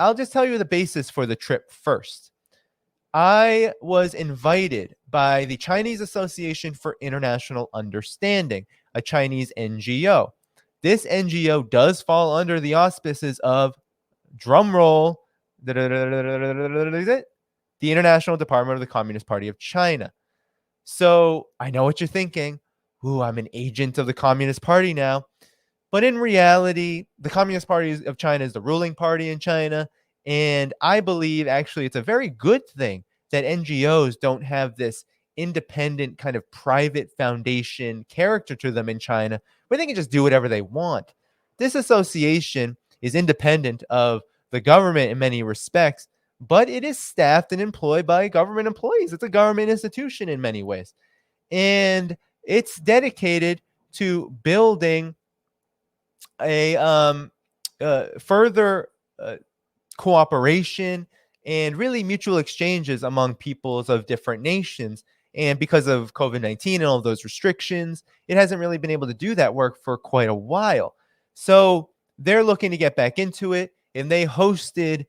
I'll just tell you the basis for the trip first. I was invited by the Chinese Association for International Understanding, a Chinese NGO. This NGO does fall under the auspices of, drum roll, the International Department of the Communist Party of China. So I know what you're thinking. Ooh, I'm an agent of the Communist Party now. But in reality, the Communist Party of China is the ruling party in China. And I believe actually it's a very good thing that NGOs don't have this independent kind of private foundation character to them in China where they can just do whatever they want. This association is independent of the government in many respects, but it is staffed and employed by government employees. It's a government institution in many ways. And it's dedicated to building a further cooperation and really mutual exchanges among peoples of different nations. And because of COVID-19 and all of those restrictions, it hasn't really been able to do that work for quite a while. So they're looking to get back into it, and they hosted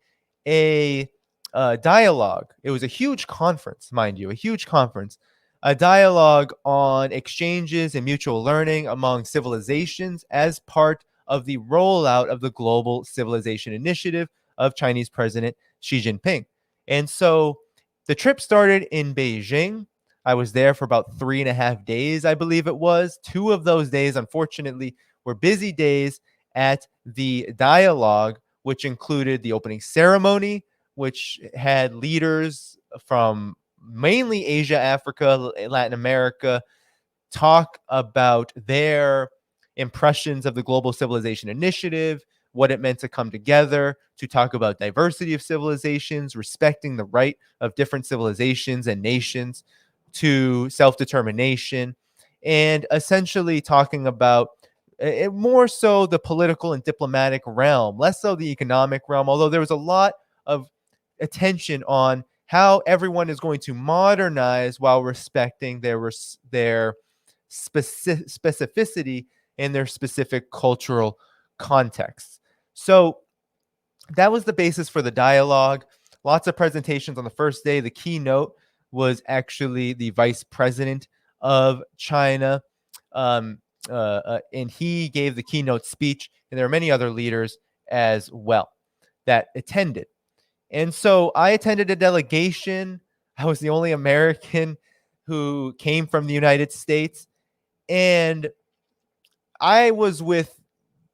a dialogue. It was a huge conference, mind you, a huge conference, a dialogue on exchanges and mutual learning among civilizations as part of the rollout of the Global Civilization Initiative of Chinese President Xi Jinping. And so the trip started in Beijing. I was there for about 3.5 days, I believe it was. 2 of those days, unfortunately, were busy days at the dialogue, which included the opening ceremony, which had leaders from mainly Asia, Africa, Latin America, talk about their impressions of the Global Civilization Initiative, what it meant to come together, to talk about diversity of civilizations, respecting the right of different civilizations and nations to self-determination, and essentially talking about more so the political and diplomatic realm, less so the economic realm, although there was a lot of attention on how everyone is going to modernize while respecting their specificity and their specific cultural contexts. So that was the basis for the dialogue. Lots of presentations on the first day. The keynote was actually the vice president of China, and he gave the keynote speech, and there are many other leaders as well that attended. And so I attended a delegation. I was the only American who came from the United States. And I was with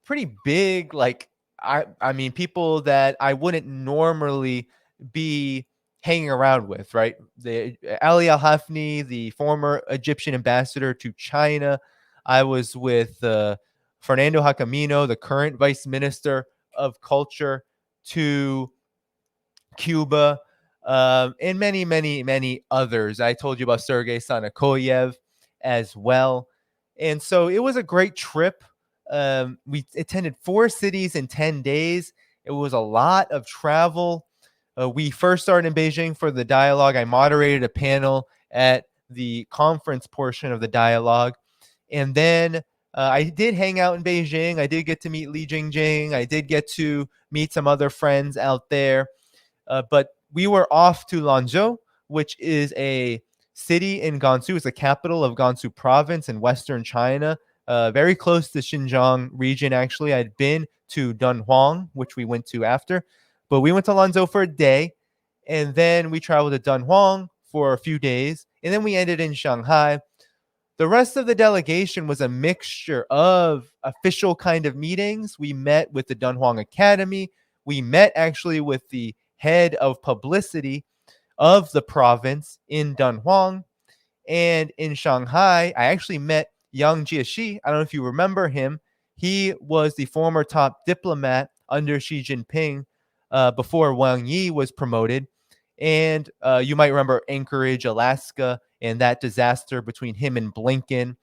pretty big, like, I mean, people that I wouldn't normally be hanging around with, right? The Ali Al Hafni, the former Egyptian ambassador to China. I was with Fernando Jacamino, the current vice minister of culture to Cuba, and many, many, many others. I told you about Sergei Sanakoyev as well. And so it was a great trip. We attended 4 cities in 10 days. It was a lot of travel. We first started in Beijing for the dialogue. I moderated a panel at the conference portion of the dialogue. And then I did hang out in Beijing. I did get to meet Li Jingjing. I did get to meet some other friends out there. But we were off to Lanzhou, which is a city in Gansu. It's the capital of Gansu province in western China, very close to Xinjiang region, actually. I'd been to Dunhuang, which we went to after. But we went to Lanzhou for a day, and then we traveled to Dunhuang for a few days, and then we ended in Shanghai. The rest of the delegation was a mixture of official kind of meetings. We met with the Dunhuang Academy. We met actually with the head of publicity of the province in Dunhuang. And in Shanghai, I actually met Yang Jiechi. I don't know if you remember him. He was the former top diplomat under Xi Jinping before Wang Yi was promoted. And you might remember Anchorage, Alaska, and that disaster between him and Blinken.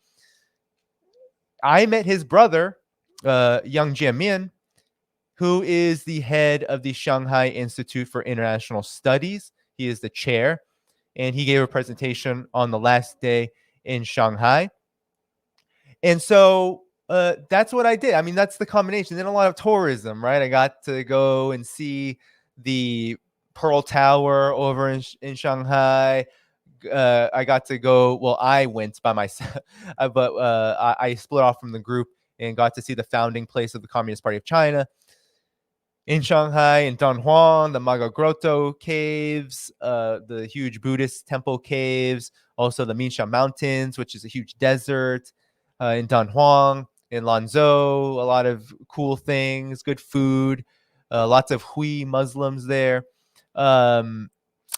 I met his brother, Yang Jiemian, who is the head of the Shanghai Institute for International Studies. He is the chair, and he gave a presentation on the last day in Shanghai. And so that's what I did. I mean, that's the combination. Then a lot of tourism, right? I got to go and see the Pearl Tower over in Shanghai. I got to go. Well, I went by myself, but I split off from the group and got to see the founding place of the Communist Party of China in Shanghai, in Dhaiphong, the Maga Grotto caves, the huge Buddhist temple caves, also the Minsha Mountains, which is a huge desert, in Dhaiphong, in Lanzhou, a lot of cool things, good food, lots of Hui Muslims there. Um,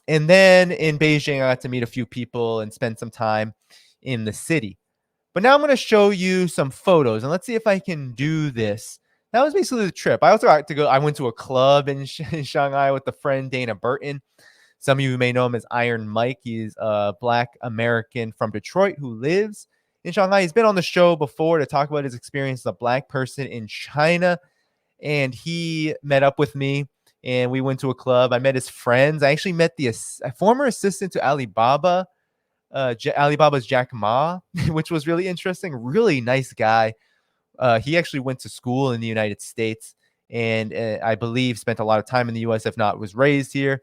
and then in Beijing, I got to meet a few people and spend some time in the city. But now I'm going to show you some photos, and let's see if I can do this. That was basically the trip. I also got to go. I went to a club in Shanghai with a friend, Dana Burton. Some of you may know him as Iron Mike. He's a Black American from Detroit who lives in Shanghai. He's been on the show before to talk about his experience as a Black person in China, and he met up with me, and we went to a club. I met his friends. I actually met the former assistant to Alibaba, Alibaba's Jack Ma, which was really interesting. Really nice guy. He actually went to school in the United States, and I believe spent a lot of time in the U.S., if not was raised here.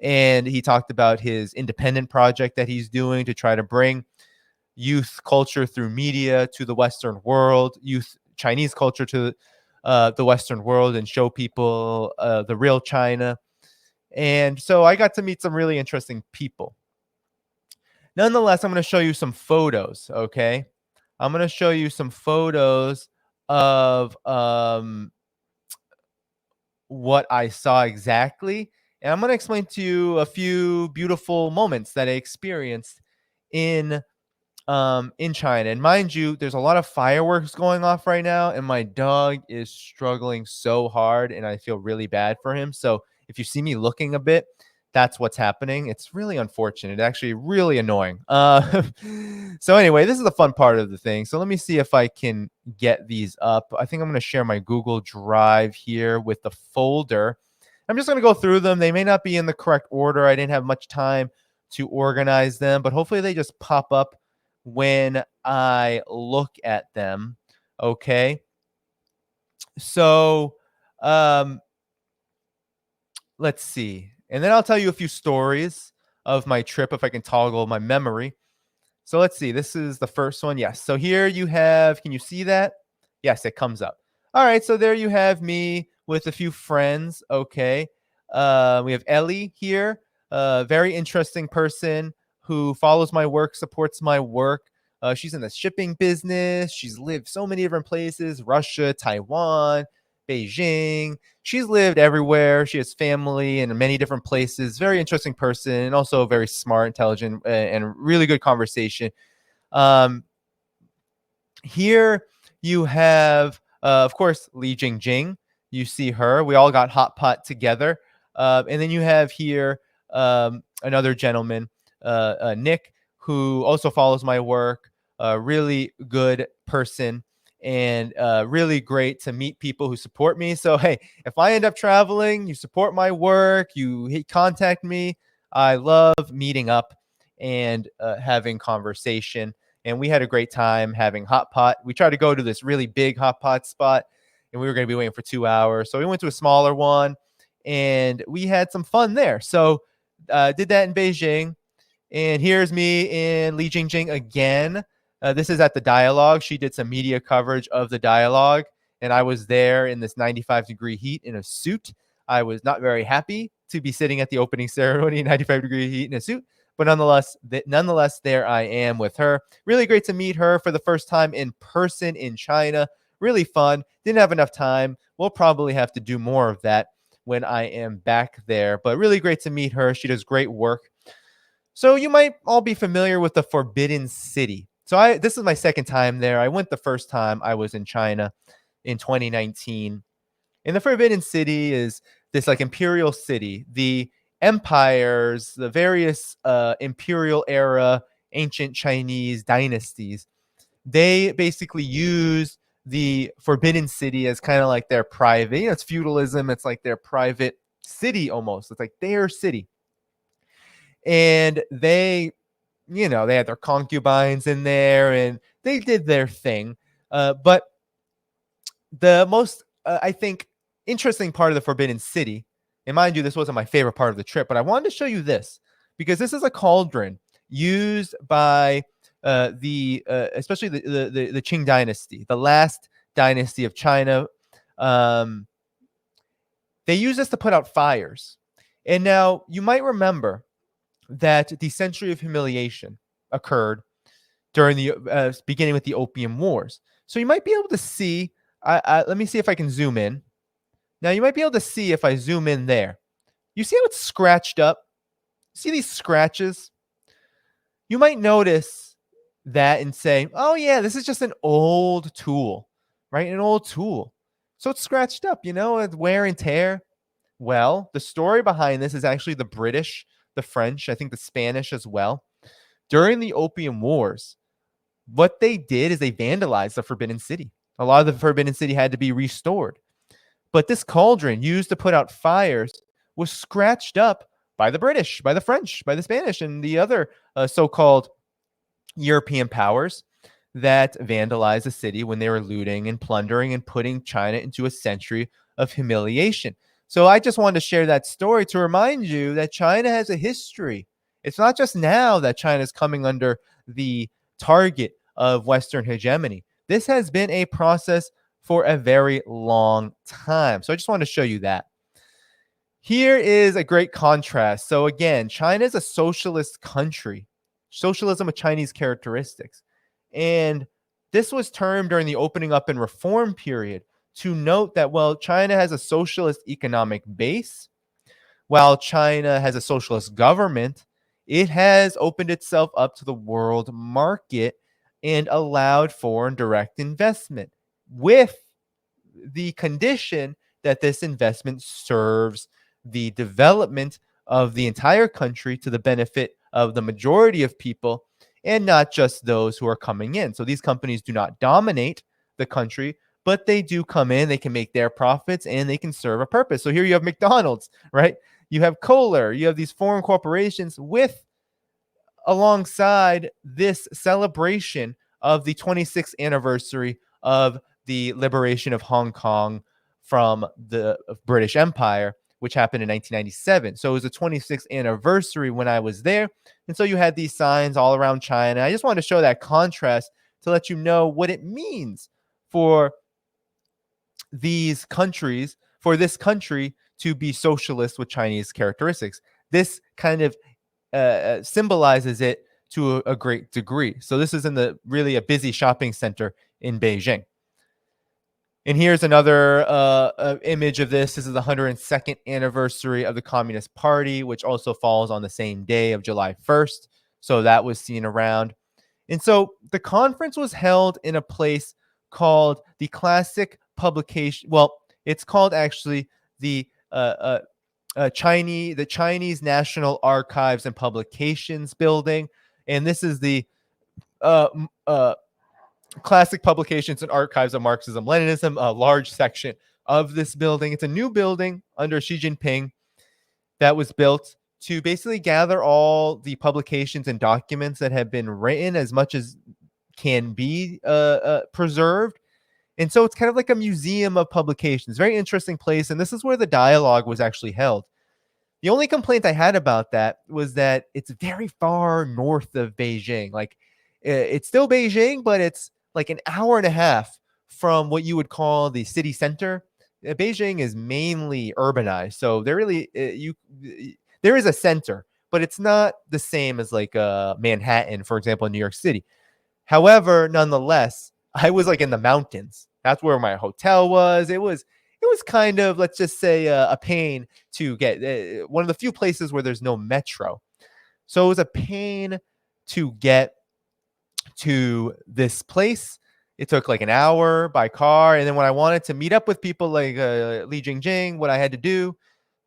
And he talked about his independent project that he's doing to try to bring youth culture through media to the Western world, youth Chinese culture to the Western world, and show people the real China. And so I got to meet some really interesting people. Nonetheless, I'm going to show you some photos, okay? I'm going to show you some photos of what I saw exactly. And I'm going to explain to you a few beautiful moments that I experienced in China. And mind you, there's a lot of fireworks going off right now, and my dog is struggling so hard, and I feel really bad for him. So if you see me looking a bit, that's what's happening. It's really unfortunate, actually really annoying. So anyway, this is the fun part of the thing. So let me see if I can get these up. I think I'm going to share my Google Drive here with the folder. I'm just going to go through them. They may not be in the correct order. I didn't have much time to organize them, but hopefully they just pop up when I look at them. Okay. So let's see. And then I'll tell you a few stories of my trip if I can toggle my memory. So let's see. This is the first one. Yes. So here you have, can you see that? Yes, it comes up. All right. So there you have me with a few friends. Okay. We have Ellie here, a very interesting person who follows my work, supports my work. She's in the shipping business. She's lived so many different places: Russia, Taiwan, Beijing. She's lived everywhere. She has family in many different places. Very interesting person, and also very smart, intelligent, and really good conversation. Um, Here you have, of course, Li Jingjing. You see her. We all got hot pot together. And then you have here another gentleman, Nick, who also follows my work. A really good person, and really great to meet people who support me. So, hey, if I end up traveling, you support my work, you contact me. I love meeting up and having conversation. And we had a great time having hot pot. We tried to go to this really big hot pot spot, and we were going to be waiting for 2 hours. So we went to a smaller one, and we had some fun there. So did that in Beijing. And here's me in Li Jingjing again. This is at the dialogue. She did some media coverage of the dialogue, and I was there in this 95-degree heat in a suit. I was not very happy to be sitting at the opening ceremony in 95-degree heat in a suit, but nonetheless, there I am with her. Really great to meet her for the first time in person in China. Really fun. Didn't have enough time. We'll probably have to do more of that when I am back there, but really great to meet her. She does great work. So you might all be familiar with the Forbidden City. So this is my second time there. I went the first time I was in China in 2019. And the Forbidden City is this like imperial city. The empires, the various imperial era ancient Chinese dynasties, they basically use the Forbidden City as kind of like their private, it's feudalism. It's like their private city almost. It's like their city. And they had their concubines in there, and they did their thing. But the most, I think, interesting part of the Forbidden City, And mind you, this wasn't my favorite part of the trip, but I wanted to show you this because this is a cauldron used by especially the Qing dynasty, the last dynasty of China. Um, they use this to put out fires. And now you might remember that the century of humiliation occurred during the beginning with the Opium Wars. So you might be able to see. Let me see if I can zoom in. Now you might be able to see if I zoom in there. You see how it's scratched up? See these scratches? You might notice that and say, "Oh yeah, this is just an old tool, right? An old tool." So it's scratched up, it's wear and tear. Well, the story behind this is actually the British, the French, I think the Spanish as well. During the Opium Wars, what they did is they vandalized the Forbidden City. A lot of the Forbidden City had to be restored. But this cauldron used to put out fires was scratched up by the British, by the French, by the Spanish, and the other so-called European powers that vandalized the city when they were looting and plundering and putting China into a century of humiliation. So I just wanted to share that story to remind you that China has a history. It's not just now that China is coming under the target of Western hegemony. This has been a process for a very long time. So I just want to show you that. Here is a great contrast. So again, China is a socialist country, socialism with Chinese characteristics. And this was termed during the opening up and reform period to note that while China has a socialist economic base, while China has a socialist government, it has opened itself up to the world market and allowed foreign direct investment with the condition that this investment serves the development of the entire country to the benefit of the majority of people and not just those who are coming in. So these companies do not dominate the country, but they do come in, they can make their profits, and they can serve a purpose. So here you have McDonald's, right? You have Kohler, you have these foreign corporations with alongside this celebration of the 26th anniversary of the liberation of Hong Kong from the British Empire, which happened in 1997. So it was the 26th anniversary when I was there. And so you had these signs all around China. I just wanted to show that contrast to let you know what it means for these countries, for this country to be socialist with Chinese characteristics. This kind of symbolizes it to a great degree. So this is in the really a busy shopping center in Beijing. And here's another image of this. This is the 102nd anniversary of the Communist Party, which also falls on the same day of July 1st. So that was seen around. And so the conference was held in a place called the Classic Publication. Well, it's called actually the Chinese National Archives and Publications Building, and this is the Classic Publications and Archives of Marxism Leninism, a large section of this building. It's a new building under Xi Jinping that was built to basically gather all the publications and documents that have been written as much as can be preserved. And so it's kind of like a museum of publications. Very interesting place. And this is where the dialogue was actually held. The only complaint I had about that was that it's very far north of Beijing. Like it's still Beijing, but it's like an hour and a half from what you would call the city center. Beijing is mainly urbanized, so there really there is a center, but it's not the same as like Manhattan, for example, in New York City. However, nonetheless, I was like in the mountains. That's where my hotel was. It was kind of, let's just say, a pain to get. One of the few places where there's no metro. So it was a pain to get to this place. It took like an hour by car. And then when I wanted to meet up with people like Li Jingjing, what I had to do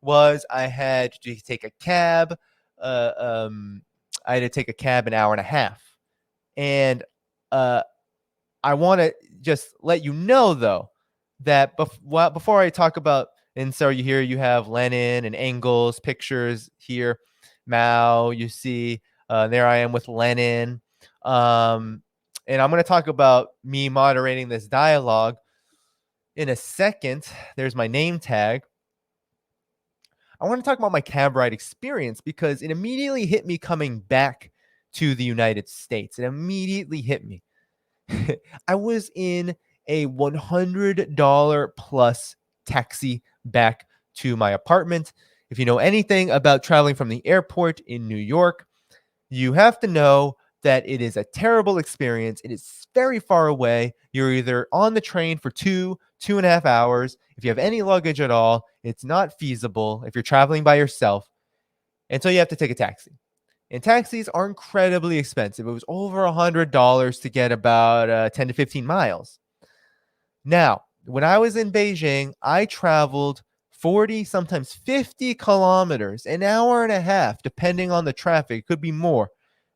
was I had to take a cab. I had to take a cab an hour and a half. And I want to just let you know, though, that before I talk about, and so you have Lenin and Engels pictures here, Mao, you see, there I am with Lenin. And I'm going to talk about me moderating this dialogue in a second. There's my name tag. I want to talk about my cab ride experience because it immediately hit me coming back to the United States. It immediately hit me. I was in a $100 plus taxi back to my apartment. If you know anything about traveling from the airport in New York, you have to know that it is a terrible experience. It is very far away. You're either on the train for 2.5 hours. If you have any luggage at all, it's not feasible if you're traveling by yourself. And so you have to take a taxi. And taxis are incredibly expensive. It was over $100 to get about 10 to 15 miles. Now, when I was in Beijing, I traveled 40, sometimes 50 kilometers, an hour and a half, depending on the traffic. It could be more,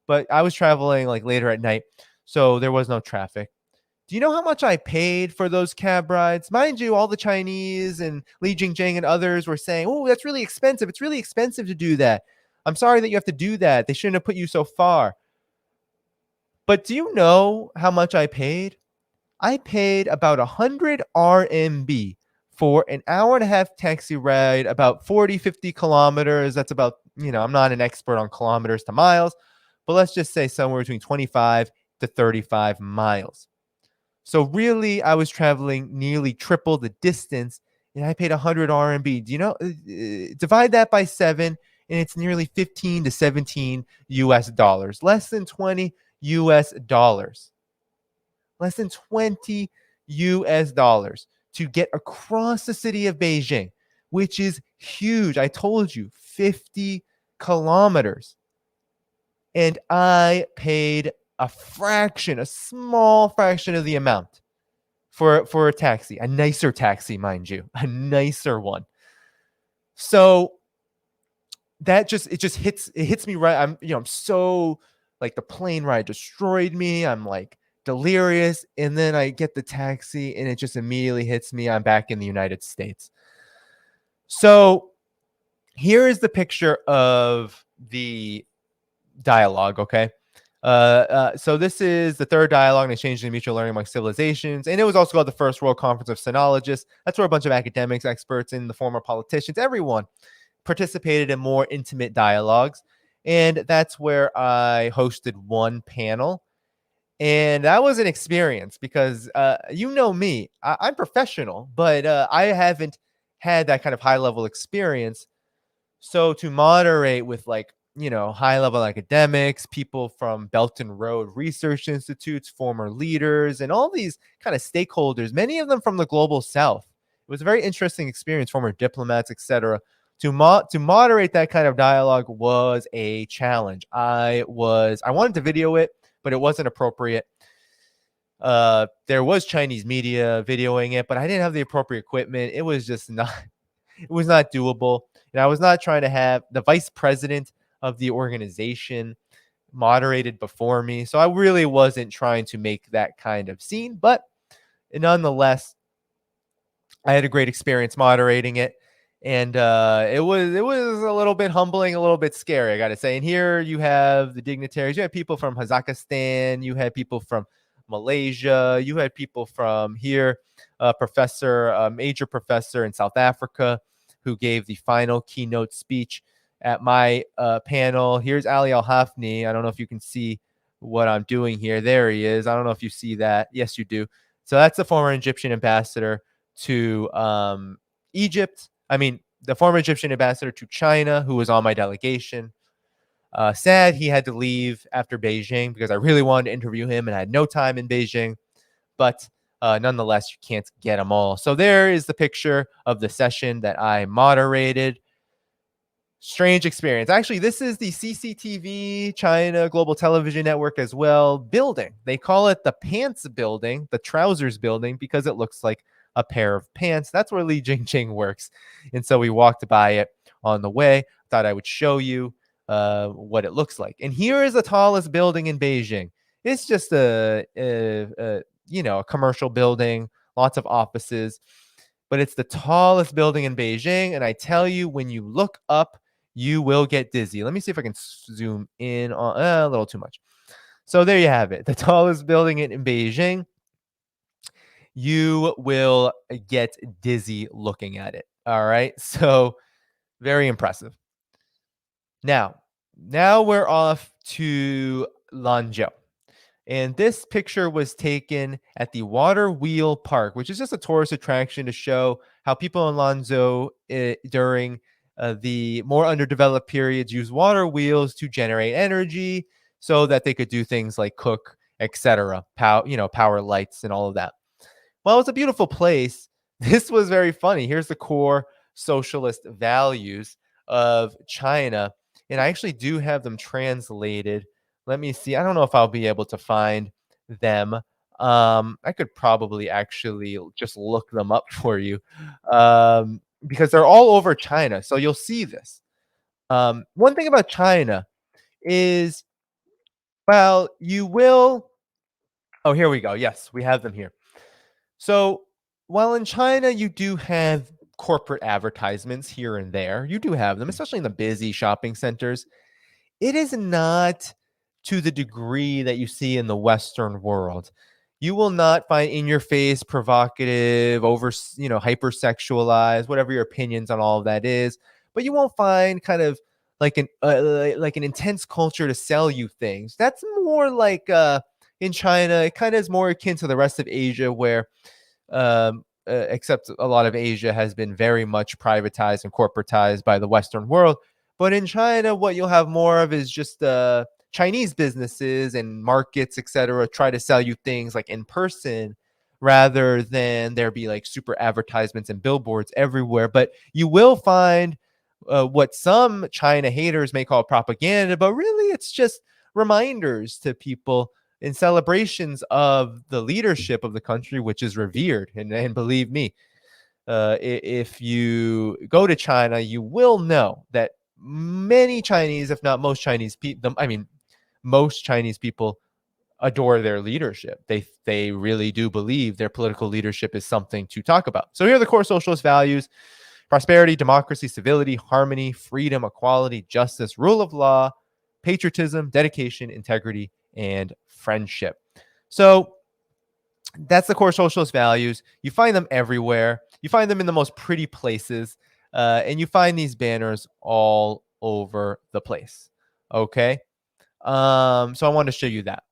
but I was traveling like later at night, so there was no traffic. Do you know how much I paid for those cab rides? Mind you, all the Chinese and Li Jingjing and others were saying, oh, that's really expensive. It's really expensive to do that. I'm sorry that you have to do that. They shouldn't have put you so far. But do you know how much I paid? I paid about 100 RMB for an hour and a half taxi ride, about 40, 50 kilometers. That's about, I'm not an expert on kilometers to miles, but let's just say somewhere between 25 to 35 miles. So really, I was traveling nearly triple the distance, and I paid 100 RMB. Do you know? Divide that by 7, and it's nearly 15 to 17 US dollars, less than 20 US dollars. Less than 20 US dollars to get across the city of Beijing, which is huge. I told you, 50 kilometers. And I paid a small fraction of the amount for a taxi, a nicer taxi, mind you, a nicer one. So it hits me right. I'm so like the plane ride destroyed me. I'm like delirious, and then I get the taxi and it just immediately hits me. I'm back in the United States. So here is the picture of the dialogue, okay? So this is the third dialogue in exchange in mutual learning among civilizations, and it was also called the First World Conference of Sinologists. That's where a bunch of academics, experts, and the former politicians, everyone participated in more intimate dialogues. And that's where I hosted one panel. And that was an experience because you know me, I'm professional, but I haven't had that kind of high level experience. So to moderate with like, high level academics, people from Belt and Road Research Institutes, former leaders, and all these kind of stakeholders, many of them from the global south. It was a very interesting experience, former diplomats, etc. To moderate that kind of dialogue was a challenge. I wanted to video it, but it wasn't appropriate. There was Chinese media videoing it, but I didn't have the appropriate equipment. It was just not it was not doable. And I was not trying to have the vice president of the organization moderated before me. So I really wasn't trying to make that kind of scene, but nonetheless, I had a great experience moderating it. And it was a little bit humbling, a little bit scary, I got to say. And here you have the dignitaries. You had people from Kazakhstan. You had people from Malaysia. You had people from here, a major professor in South Africa who gave the final keynote speech at my panel. Here's Ali Al-Hafni. I don't know if you can see what I'm doing here. There he is. I don't know if you see that. Yes, you do. So that's the former Egyptian ambassador to Egypt. I mean, the former Egyptian ambassador to China, who was on my delegation. Sad he had to leave after Beijing because I really wanted to interview him and I had no time in Beijing. But nonetheless, you can't get them all. So there is the picture of the session that I moderated. Strange experience. Actually, this is the CCTV, China Global Television Network as well, building. They call it the pants building, the trousers building, because it looks like a pair of pants. That's where Li Jingjing works. And so we walked by it on the way. Thought I would show you what it looks like. And here is the tallest building in Beijing. It's just a commercial building, lots of offices, but it's the tallest building in Beijing. And I tell you, when you look up, you will get dizzy. Let me see if I can zoom in on a little too much. So there you have it. The tallest building in Beijing. You will get dizzy looking at it. All right. So Very impressive. Now, now we're off to Lanzhou. And this picture was taken at the Water Wheel Park, which is just a tourist attraction to show how people in Lanzhou during the more underdeveloped periods use water wheels to generate energy so that they could do things like cook, etc. Power lights and all of that. Well, it's a beautiful place. This was very funny. Here's the core socialist values of China. And I actually do have them translated. Let me see. I don't know if I'll be able to find them. I could probably actually just look them up for you because they're all over China. So you'll see this. One thing about China is, well, you will. Oh, here we go. Yes, we have them here. So while in China you do have corporate advertisements here and there, you do have them, especially in the busy shopping centers. It is not to the degree that you see in the Western world. You will not find in your face, provocative, hypersexualized, whatever your opinions on all of that is. But you won't find kind of like an intense culture to sell you things. That's more like in China. It kind of is more akin to the rest of Asia, where except a lot of Asia has been very much privatized and corporatized by the Western world. But in China, what you'll have more of is just Chinese businesses and markets, etc., try to sell you things like in person rather than there be like super advertisements and billboards everywhere. But you will find what some China haters may call propaganda, but really it's just reminders to people in celebrations of the leadership of the country, which is revered. And believe me, if you go to China, you will know that many Chinese, if not most Chinese people, I mean, most Chinese people adore their leadership. They really do believe their political leadership is something to talk about. So here are the core socialist values: prosperity, democracy, civility, harmony, freedom, equality, justice, rule of law, patriotism, dedication, integrity, and friendship. So that's the core socialist values. You find them everywhere. You find them in the most pretty places, and you find these banners all over the place. Okay. So I wanted to show you that.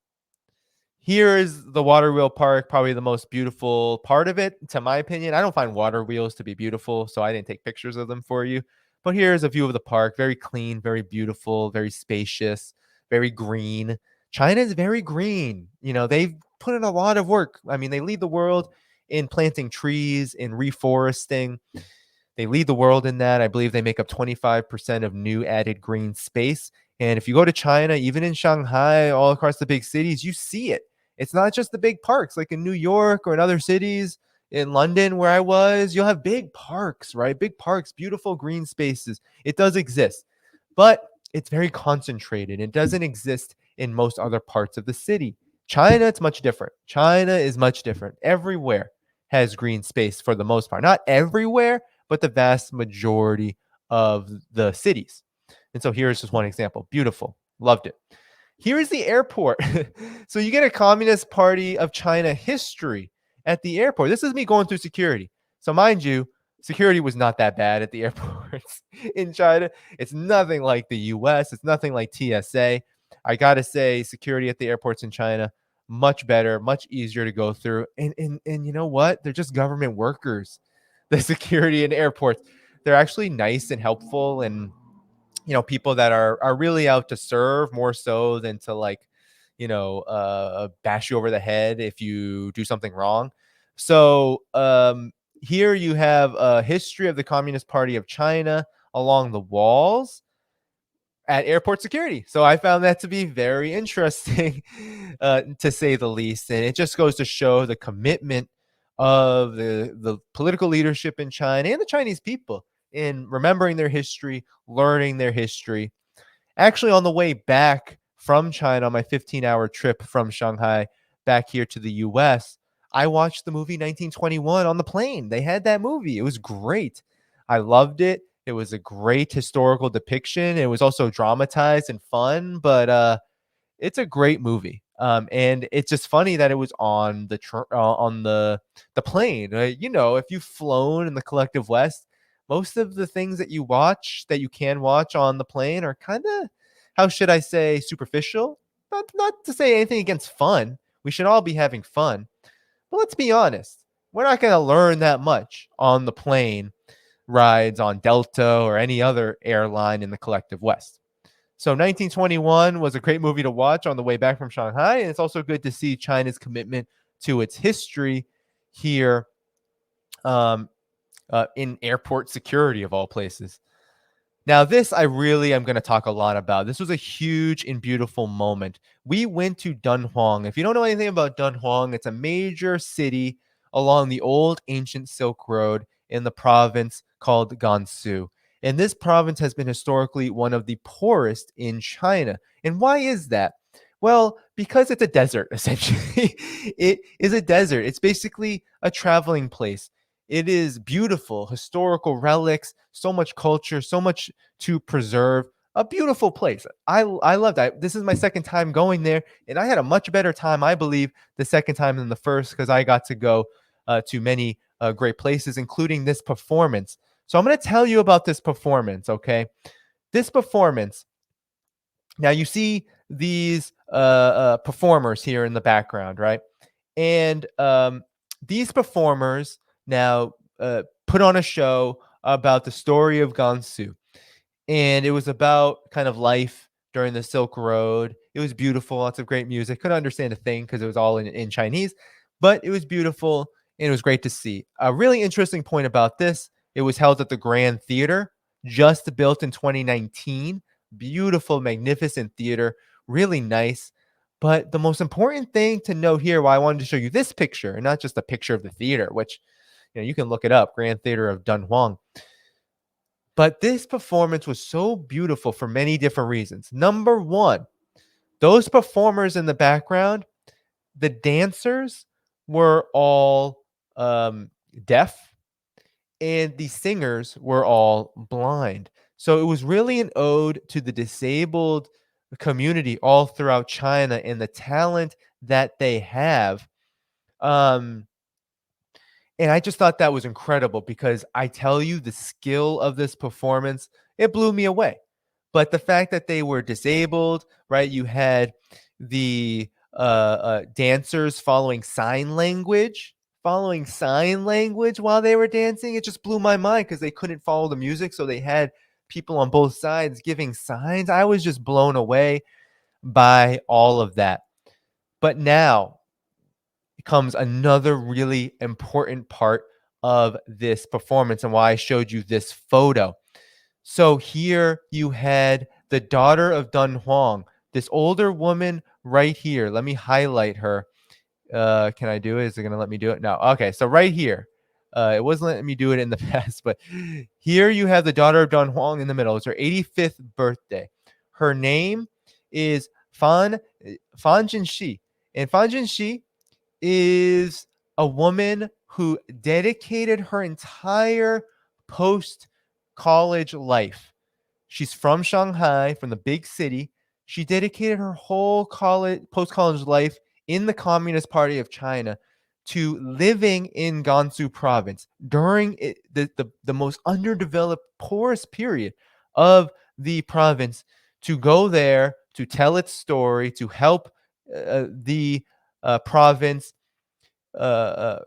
Here is the water wheel park, probably the most beautiful part of it, to my opinion. I don't find water wheels to be beautiful, so I didn't take pictures of them for you. But here's a view of the park. Very clean, very beautiful, very spacious, very green. China is very green. They've put in a lot of work. I mean, they lead the world in planting trees, in reforesting. They lead the world in that. I believe they make up 25% of new added green space. And if you go to China, even in Shanghai, all across the big cities, you see it. It's not just the big parks like in New York or in other cities. In London, where I was, you'll have big parks, right? Big parks, beautiful green spaces. It does exist, but it's very concentrated. It doesn't exist in most other parts of the city. China, it's much different. China is much different. Everywhere has green space for the most part. Not everywhere, but the vast majority of the cities. And so here's just one example. Beautiful. Loved it. Here is the airport. So you get a Communist Party of China history at the airport. This is me going through security. So mind you, security was not that bad at the airports in China. It's nothing like the U.S. It's nothing like TSA. I got to say, security at the airports in China, much better, much easier to go through. And you know what? They're just government workers. The security in airports, they're actually nice and helpful, and people that are really out to serve more so than to like bash you over the head if you do something wrong. So here you have a history of the Communist Party of China along the walls at airport security. So I found that to be very interesting, to say the least. And it just goes to show the commitment of the political leadership in China and the Chinese people in remembering their history, learning their history. Actually, on the way back from China, on my 15-hour trip from Shanghai back here to the US, I watched the movie 1921 on the plane. They had that movie. It was great. I loved it. It was a great historical depiction. It was also dramatized and fun, but it's a great movie. And it's just funny that it was on the plane. If you've flown in the collective West, most of the things that you can watch on the plane are kind of, how should I say, superficial. Not to say anything against fun. We should all be having fun. But let's be honest. We're not going to learn that much on the plane rides on Delta or any other airline in the collective West. So 1921 was a great movie to watch on the way back from Shanghai. And it's also good to see China's commitment to its history here, um, in airport security of all places. Now, this I really am going to talk a lot about. This was a huge and beautiful moment. We went to Dunhuang. If you don't know anything about Dunhuang, it's a major city along the old ancient Silk Road in the province called Gansu. And this province has been historically one of the poorest in China. And why is that? Well, because it's a desert, essentially. It is a desert. It's basically a traveling place. It is beautiful, historical relics, so much culture, so much to preserve. A beautiful place. I love that. This is my second time going there, and I had a much better time, I believe, the second time than the first because I got to go to many great places, including this performance. So I'm going to tell you about this performance, okay? This performance. Now you see these performers here in the background, right? And these performers now put on a show about the story of Gansu. And it was about kind of life during the Silk Road. It was beautiful, lots of great music. Couldn't understand a thing because it was all in Chinese, but it was beautiful and it was great to see. A really interesting point about this, it was held at the Grand Theater, just built in 2019. Beautiful, magnificent theater, really nice. But the most important thing to note here, why I wanted to show you this picture and not just a picture of the theater, which you can look it up, Grand Theater of Dunhuang. But this performance was so beautiful for many different reasons. Number one, those performers in the background, the dancers were all deaf, and the singers were all blind. So it was really an ode to the disabled community all throughout China and the talent that they have. Um, and I just thought that was incredible because I tell you, the skill of this performance, it blew me away. But the fact that they were disabled, right? You had the dancers following sign language while they were dancing. It just blew my mind because they couldn't follow the music. So they had people on both sides giving signs. I was just blown away by all of that. But now comes another really important part of this performance and why I showed you this photo. So here you had the daughter of Dunhuang, this older woman right here. Let me highlight her. Can I do it? Is it going to let me do it? No. Okay, so right here. It wasn't letting me do it in the past, but here you have the daughter of Dunhuang in the middle. It's her 85th birthday. Her name is Fan Jinxi. And Fan Jinxi is a woman who dedicated her entire post college life. She's from Shanghai, from the big city. She dedicated her whole post college life in the Communist Party of China to living in Gansu province during the most underdeveloped, poorest period of the province, to go there, to tell its story, to help the province uh, uh,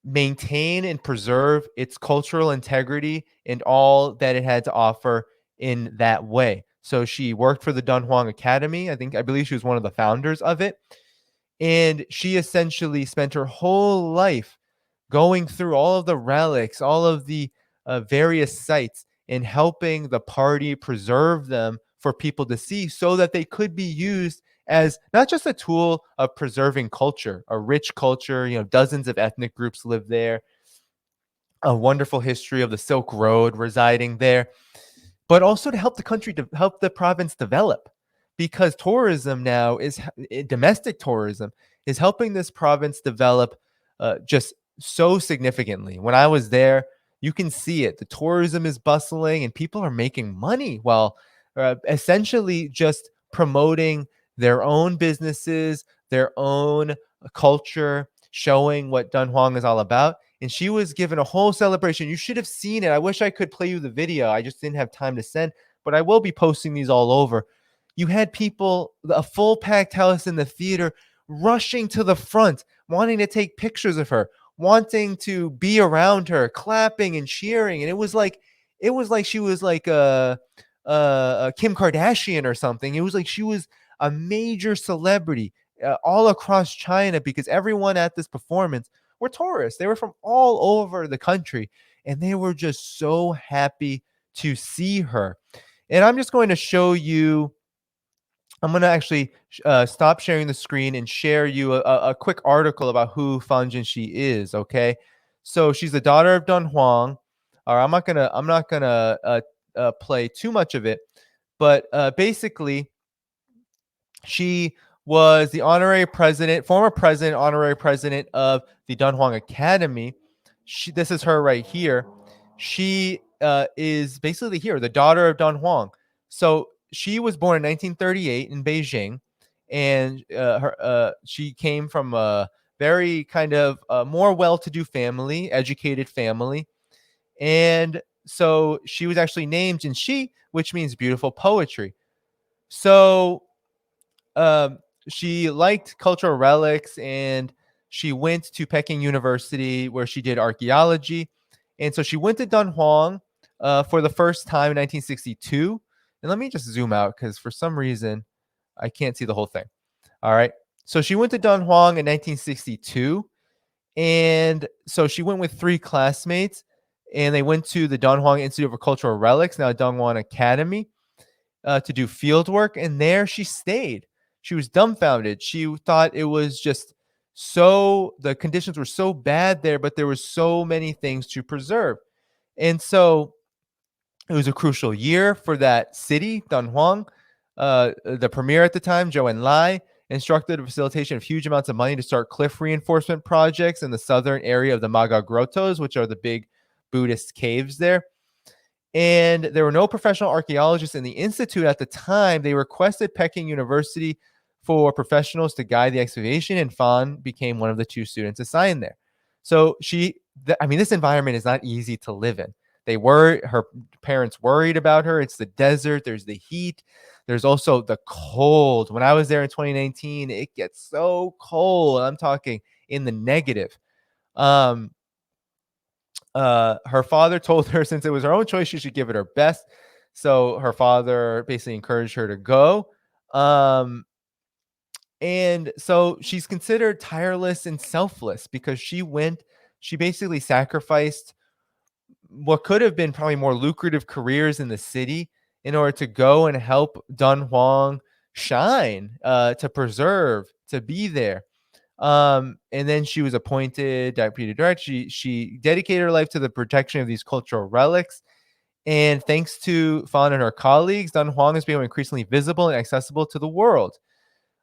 maintain and preserve its cultural integrity and all that it had to offer in that way. So she worked for the Dunhuang Academy. I believe she was one of the founders of it. And she essentially spent her whole life going through all of the relics, all of the various sites, and helping the party preserve them for people to see so that they could be used as not just a tool of preserving culture, a rich culture. Dozens of ethnic groups live there, a wonderful history of the Silk Road residing there, but also to help the country, to help the province develop, because tourism now is domestic tourism is helping this province develop just so significantly. When I was there, you can see it. The tourism is bustling and people are making money while essentially just promoting their own businesses, their own culture, showing what Dunhuang is all about. and she was given a whole celebration. You should have seen it. I wish I could play you the video. I just didn't have time to send, but I will be posting these all over. You had people, a full packed house in the theater, rushing to the front, wanting to take pictures of her, wanting to be around her, clapping and cheering. And it was like she was like a Kim Kardashian or something. It was like she was a major celebrity all across China, because everyone at this performance were tourists. They were from all over the country, and they were just so happy to see her. And I'm just going to show you. I'm going to actually stop sharing the screen and share you a quick article about who Fan Jinxi is. Okay, so she's the daughter of Dun Huang. All right, I'm not gonna play too much of it, but basically, she was the former president, honorary president of the Dunhuang Academy. This is her right here. She is basically here, the daughter of Dunhuang. So she was born in 1938 in Beijing, and she came from a very kind of more well-to-do family, educated family, and so she was actually named Jinxi, which means beautiful poetry. So um, she liked cultural relics, and she went to Peking University where she did archaeology. And so she went to Dunhuang for the first time in 1962. And let me just zoom out because for some reason I can't see the whole thing. All right. So she went to Dunhuang in 1962. And so she went with 3 classmates, and they went to the Dunhuang Institute for Cultural Relics, now Dunhuang Academy, to do field work, and there she stayed. She was dumbfounded. She thought it was just the conditions were so bad there, but there were so many things to preserve. And so it was a crucial year for that city, Dunhuang. The premier at the time, Zhou Enlai, instructed the facilitation of huge amounts of money to start cliff reinforcement projects in the southern area of the Maga Grottos, which are the big Buddhist caves there. And there were no professional archaeologists in the institute at the time. They requested Peking University for professionals to guide the excavation, and Fan became one of the 2 students assigned there. So this environment is not easy to live in. Her parents worried about her. It's the desert. There's the heat. There's also the cold. When I was there in 2019, it gets so cold. I'm talking in the negative. Her father told her, since it was her own choice, she should give it her best. So her father basically encouraged her to go. And so she's considered tireless and selfless because she basically sacrificed what could have been probably more lucrative careers in the city in order to go and help Dunhuang shine, to preserve, to be there. And then she was appointed deputy director. She dedicated her life to the protection of these cultural relics. And thanks to Fan and her colleagues, Dunhuang has become increasingly visible and accessible to the world.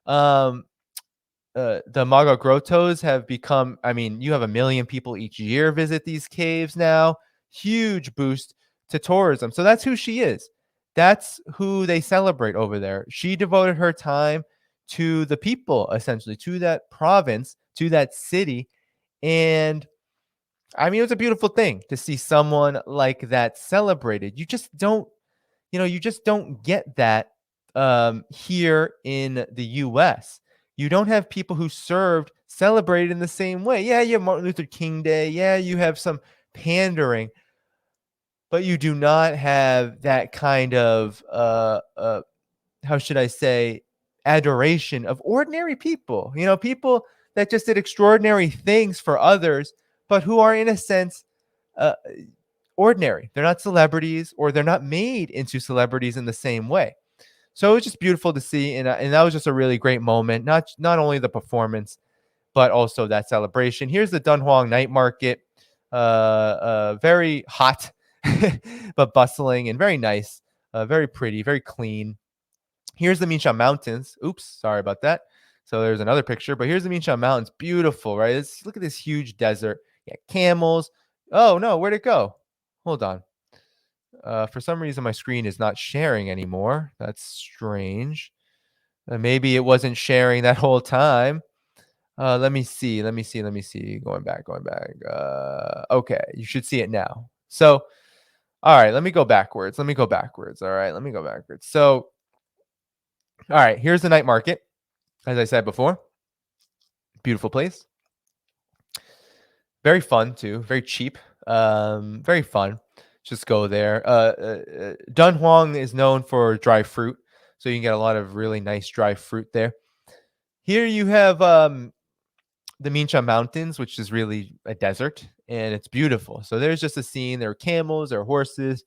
Um, the Maga Grottos have become, you have 1 million people each year visit these caves now. Huge boost to tourism. So that's who she is. That's who they celebrate over there. She devoted her time to the people, essentially, to that province, to that city. And it was a beautiful thing to see someone like that celebrated. You just don't get that here in the U.S. You don't have people who served celebrated in the same way. Yeah, you have Martin Luther King Day. Yeah, you have some pandering, but you do not have that kind of how should I say, adoration of ordinary people. People that just did extraordinary things for others, but who are in a sense uh, ordinary. They're not celebrities, or they're not made into celebrities in the same way. So it was just beautiful to see, and that was just a really great moment. Not only the performance, but also that celebration. Here's the Dunhuang night market, very hot, but bustling and very nice, very pretty, very clean. Here's the Minsha Mountains. Oops, sorry about that. So there's another picture, but here's the Minsha Mountains. Beautiful, right? Look at this huge desert. Yeah, camels. Oh no, where'd it go? Hold on. For some reason, my screen is not sharing anymore. That's strange. Maybe it wasn't sharing that whole time. Let me see. Going back. Okay, you should see it now. So, all right, let me go backwards. All right, let me go backwards. So, all right, here's the night market. As I said before, beautiful place. Very fun too. Very cheap. Very fun. Just go there. Dunhuang is known for dry fruit, so you can get a lot of really nice dry fruit there. Here you have the Minsha Mountains, which is really a desert, and it's beautiful. So there's just a scene. There are camels, there are horses.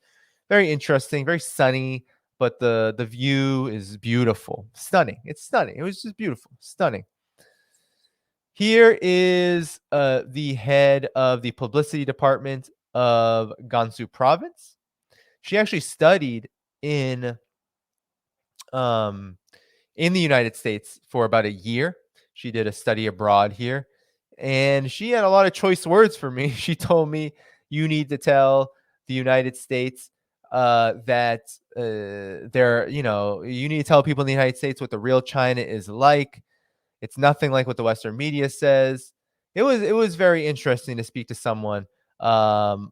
Very interesting, very sunny, but the view is beautiful, stunning. It's stunning. It was just beautiful, stunning. Here is the head of the publicity department of Gansu province. She actually studied in um, in the United States for about a year. She did a study abroad here, and she had a lot of choice words for me. She told me, "You need to tell the United States that you need to tell people in the United States what the real China is like. It's nothing like what the Western media says." It was very interesting to um,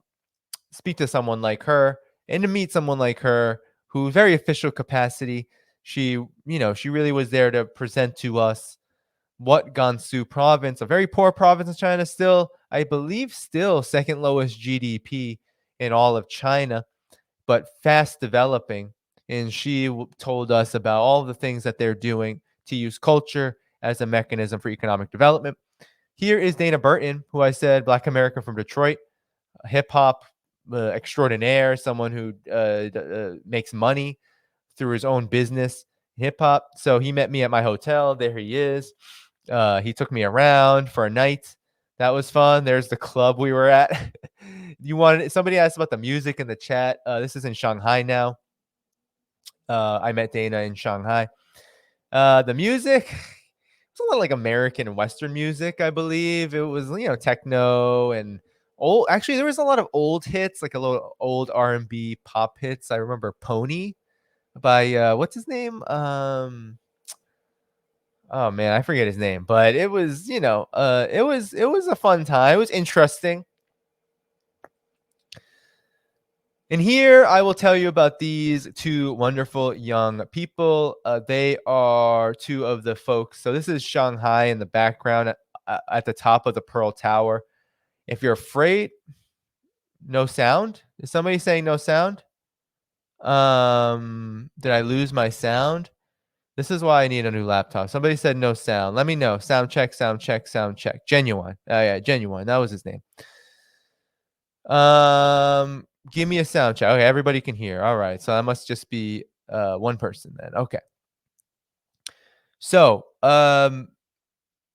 speak to someone like her and to meet someone like her who very official capacity. She really was there to present to us what Gansu province, a very poor province in China, still, I believe, still second lowest GDP in all of China, but fast developing. And she told us about all the things that they're doing to use culture as a mechanism for economic development. Here is Dana Burton, who I said, Black American from Detroit, hip hop extraordinaire, someone who makes money through his own business, hip hop. So he met me at my hotel. There he is. He took me around for a night. That was fun. There's the club we were at. Somebody asked about the music in the chat. This is in Shanghai now. I met Dana in Shanghai. The music, it's a lot like American and Western music, I believe. It was, techno and old. Actually, there was a lot of old hits, like a little old R&B pop hits. I remember Pony by what's his name? Oh man, I forget his name, but it was, it was a fun time. It was interesting. And here I will tell you about these two wonderful young people. They are two of the folks. So this is Shanghai in the background at the top of the Pearl Tower. If you're afraid, no sound. Is somebody saying no sound? Did I lose my sound? This is why I need a new laptop. Somebody said no sound. Let me know. Sound check, sound check, sound check. Genuine. Oh yeah, Genuine. That was his name. Give me a sound check. Okay, everybody can hear. All right. So that must just be one person then. Okay. So,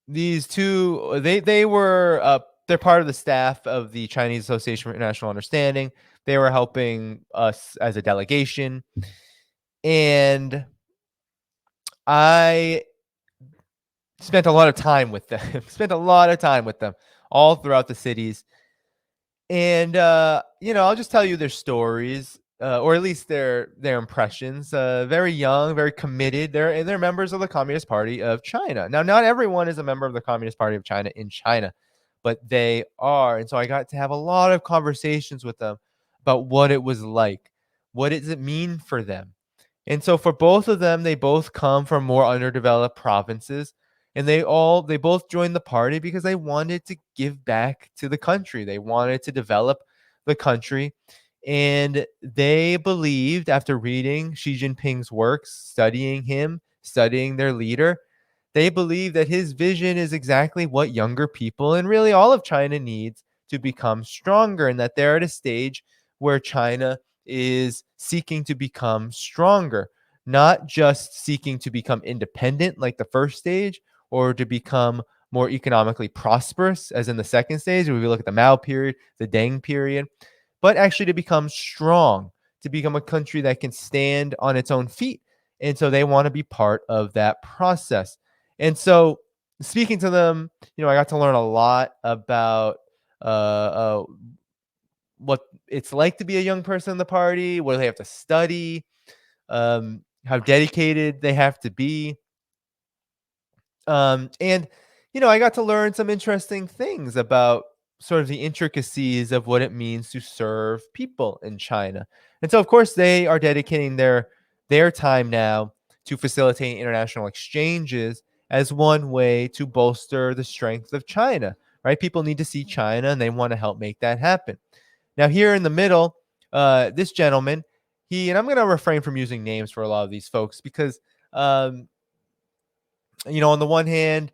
these two they were they're part of the staff of the Chinese Association for International Understanding. They were helping us as a delegation, and I spent a lot of time with them. Spent a lot of time with them all throughout the cities. And I'll just tell you their stories, or at least their impressions. Very young, very committed. They're members of the Communist Party of China. Now, not everyone is a member of the Communist Party of China in China, but they are. And so I got to have a lot of conversations with them about what it was like. What does it mean for them? And so for both of them, they both come from more underdeveloped provinces, and they both joined the party because they wanted to give back to the country. They wanted to develop the country, and they believed, after reading Xi Jinping's works, studying him, studying their leader, they believe that his vision is exactly what younger people and really all of China needs to become stronger, and that they're at a stage where China is seeking to become stronger, not just seeking to become independent like the first stage, or to become more economically prosperous, as in the second stage, when we look at the Mao period, the Deng period, but actually to become strong, to become a country that can stand on its own feet. And so they want to be part of that process. And so, speaking to them, I got to learn a lot about what it's like to be a young person in the party, what they have to study, how dedicated they have to be. And I got to learn some interesting things about sort of the intricacies of what it means to serve people in China. And so, of course, they are dedicating their time now to facilitating international exchanges as one way to bolster the strength of China. Right? People need to see China, and they want to help make that happen. Now, here in the middle, this gentleman, and I'm going to refrain from using names for a lot of these folks because um, on the one hand,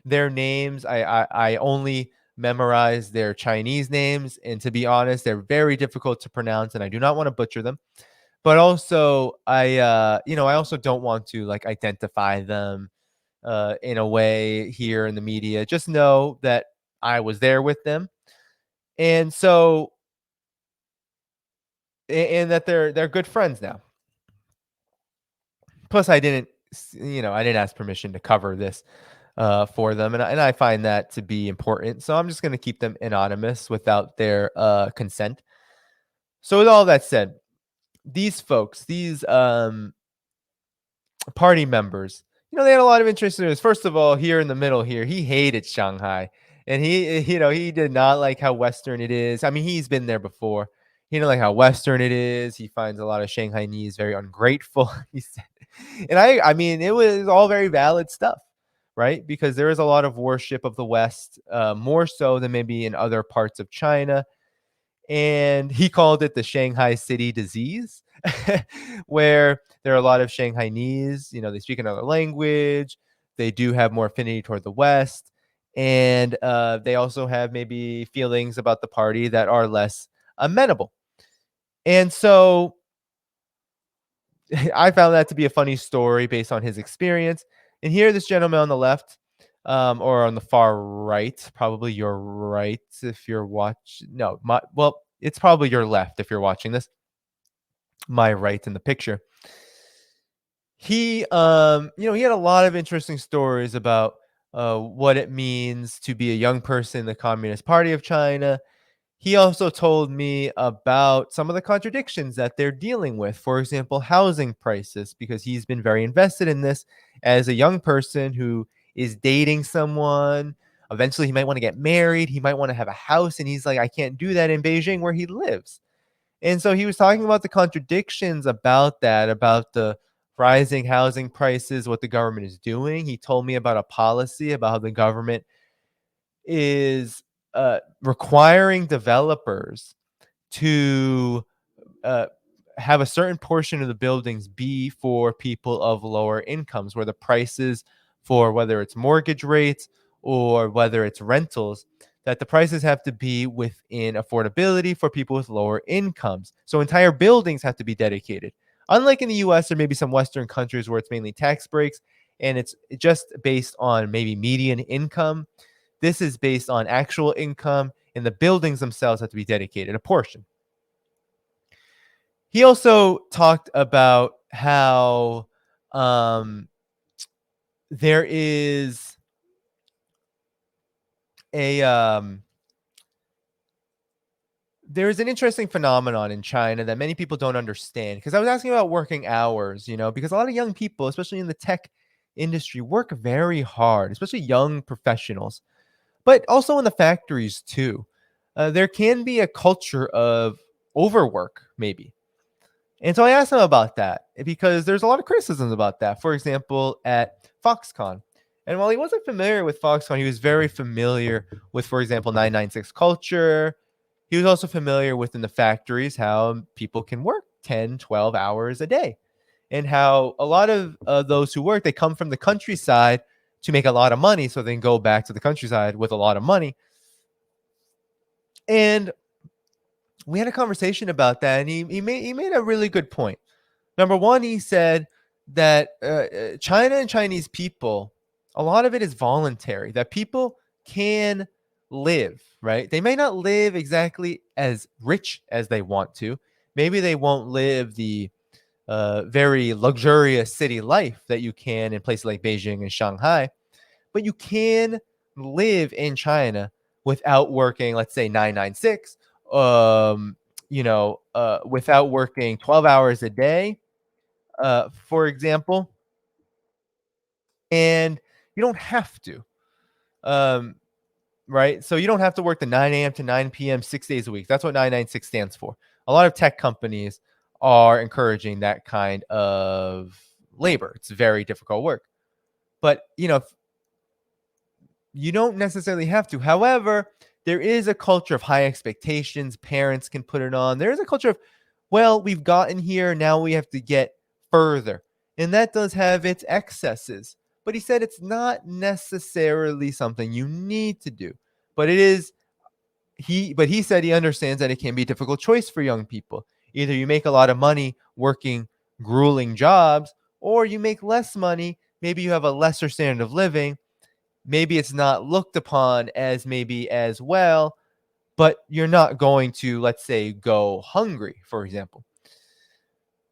their names, I only memorize their Chinese names, and to be honest, they're very difficult to pronounce, and I do not want to butcher them. But also, I also don't want to like identify them in a way here in the media. Just know that I was there with them, and so and that they're good friends now. Plus, I didn't ask permission to cover this for them, and I find that to be important. So I'm just going to keep them anonymous without their consent. So with all that said, these folks, these party members, they had a lot of interest in this. First of all, here in the middle here, he hated Shanghai, and he did not like how Western it is. I mean, he's been there before. He didn't like how Western it is. He finds a lot of Shanghainese very ungrateful. He said, and I mean, it was all very valid stuff, right? Because there is a lot of worship of the West, more so than maybe in other parts of China. And he called it the Shanghai City disease, where there are a lot of Shanghainese, they speak another language, they do have more affinity toward the West, and they also have maybe feelings about the party that are less amenable. And so I found that to be a funny story based on his experience. And here, this gentleman on the left, or on the far right, probably your right if you're watching. No, it's probably your left if you're watching this. My right in the picture. He had a lot of interesting stories about what it means to be a young person in the Communist Party of China. He also told me about some of the contradictions that they're dealing with. For example, housing prices, because he's been very invested in this as a young person who is dating someone. Eventually, he might want to get married. He might want to have a house. And he's like, I can't do that in Beijing where he lives. And so he was talking about the contradictions about that, about the rising housing prices, what the government is doing. He told me about a policy about how the government is requiring developers to uh, have a certain portion of the buildings be for people of lower incomes, where the prices for whether it's mortgage rates or whether it's rentals, that the prices have to be within affordability for people with lower incomes. So entire buildings have to be dedicated. Unlike in the US or maybe some Western countries where it's mainly tax breaks and it's just based on maybe median income, this is based on actual income, and the buildings themselves have to be dedicated a portion. He also talked about how um, there is a there is an interesting phenomenon in China that many people don't understand. Because I was asking about working hours, because a lot of young people, especially in the tech industry, work very hard, especially young professionals, but also in the factories too. There can be a culture of overwork, maybe. And so I asked him about that because there's a lot of criticisms about that. For example, at Foxconn. And while he wasn't familiar with Foxconn, he was very familiar with, for example, 996 culture. He was also familiar within the factories how people can work 10, 12 hours a day. And how a lot of those who work, they come from the countryside to make a lot of money. So they can go back to the countryside with a lot of money. And we had a conversation about that. And he made a really good point. Number one, he said that China and Chinese people, a lot of it is voluntary, that people can live, right? They may not live exactly as rich as they want to. Maybe they won't live the very luxurious city life that you can in places like Beijing and Shanghai, but you can live in China without working, let's say 996, without working 12 hours a day, for example, and you don't have to. Um, right? So you don't have to work the 9 a.m. to 9 p.m. 6 days a week. That's what 996 stands for. A lot of tech companies are encouraging that kind of labor. It's very difficult work. But, you don't necessarily have to. However, there is a culture of high expectations. Parents can put it on. There is a culture of, well, we've gotten here. Now we have to get further. And that does have its excesses. But he said it's not necessarily something you need to do. But it is he said he understands that it can be a difficult choice for young people. Either you make a lot of money working grueling jobs, or you make less money, maybe you have a lesser standard of living, maybe it's not looked upon as maybe as well, but you're not going to, let's say, go hungry, for example.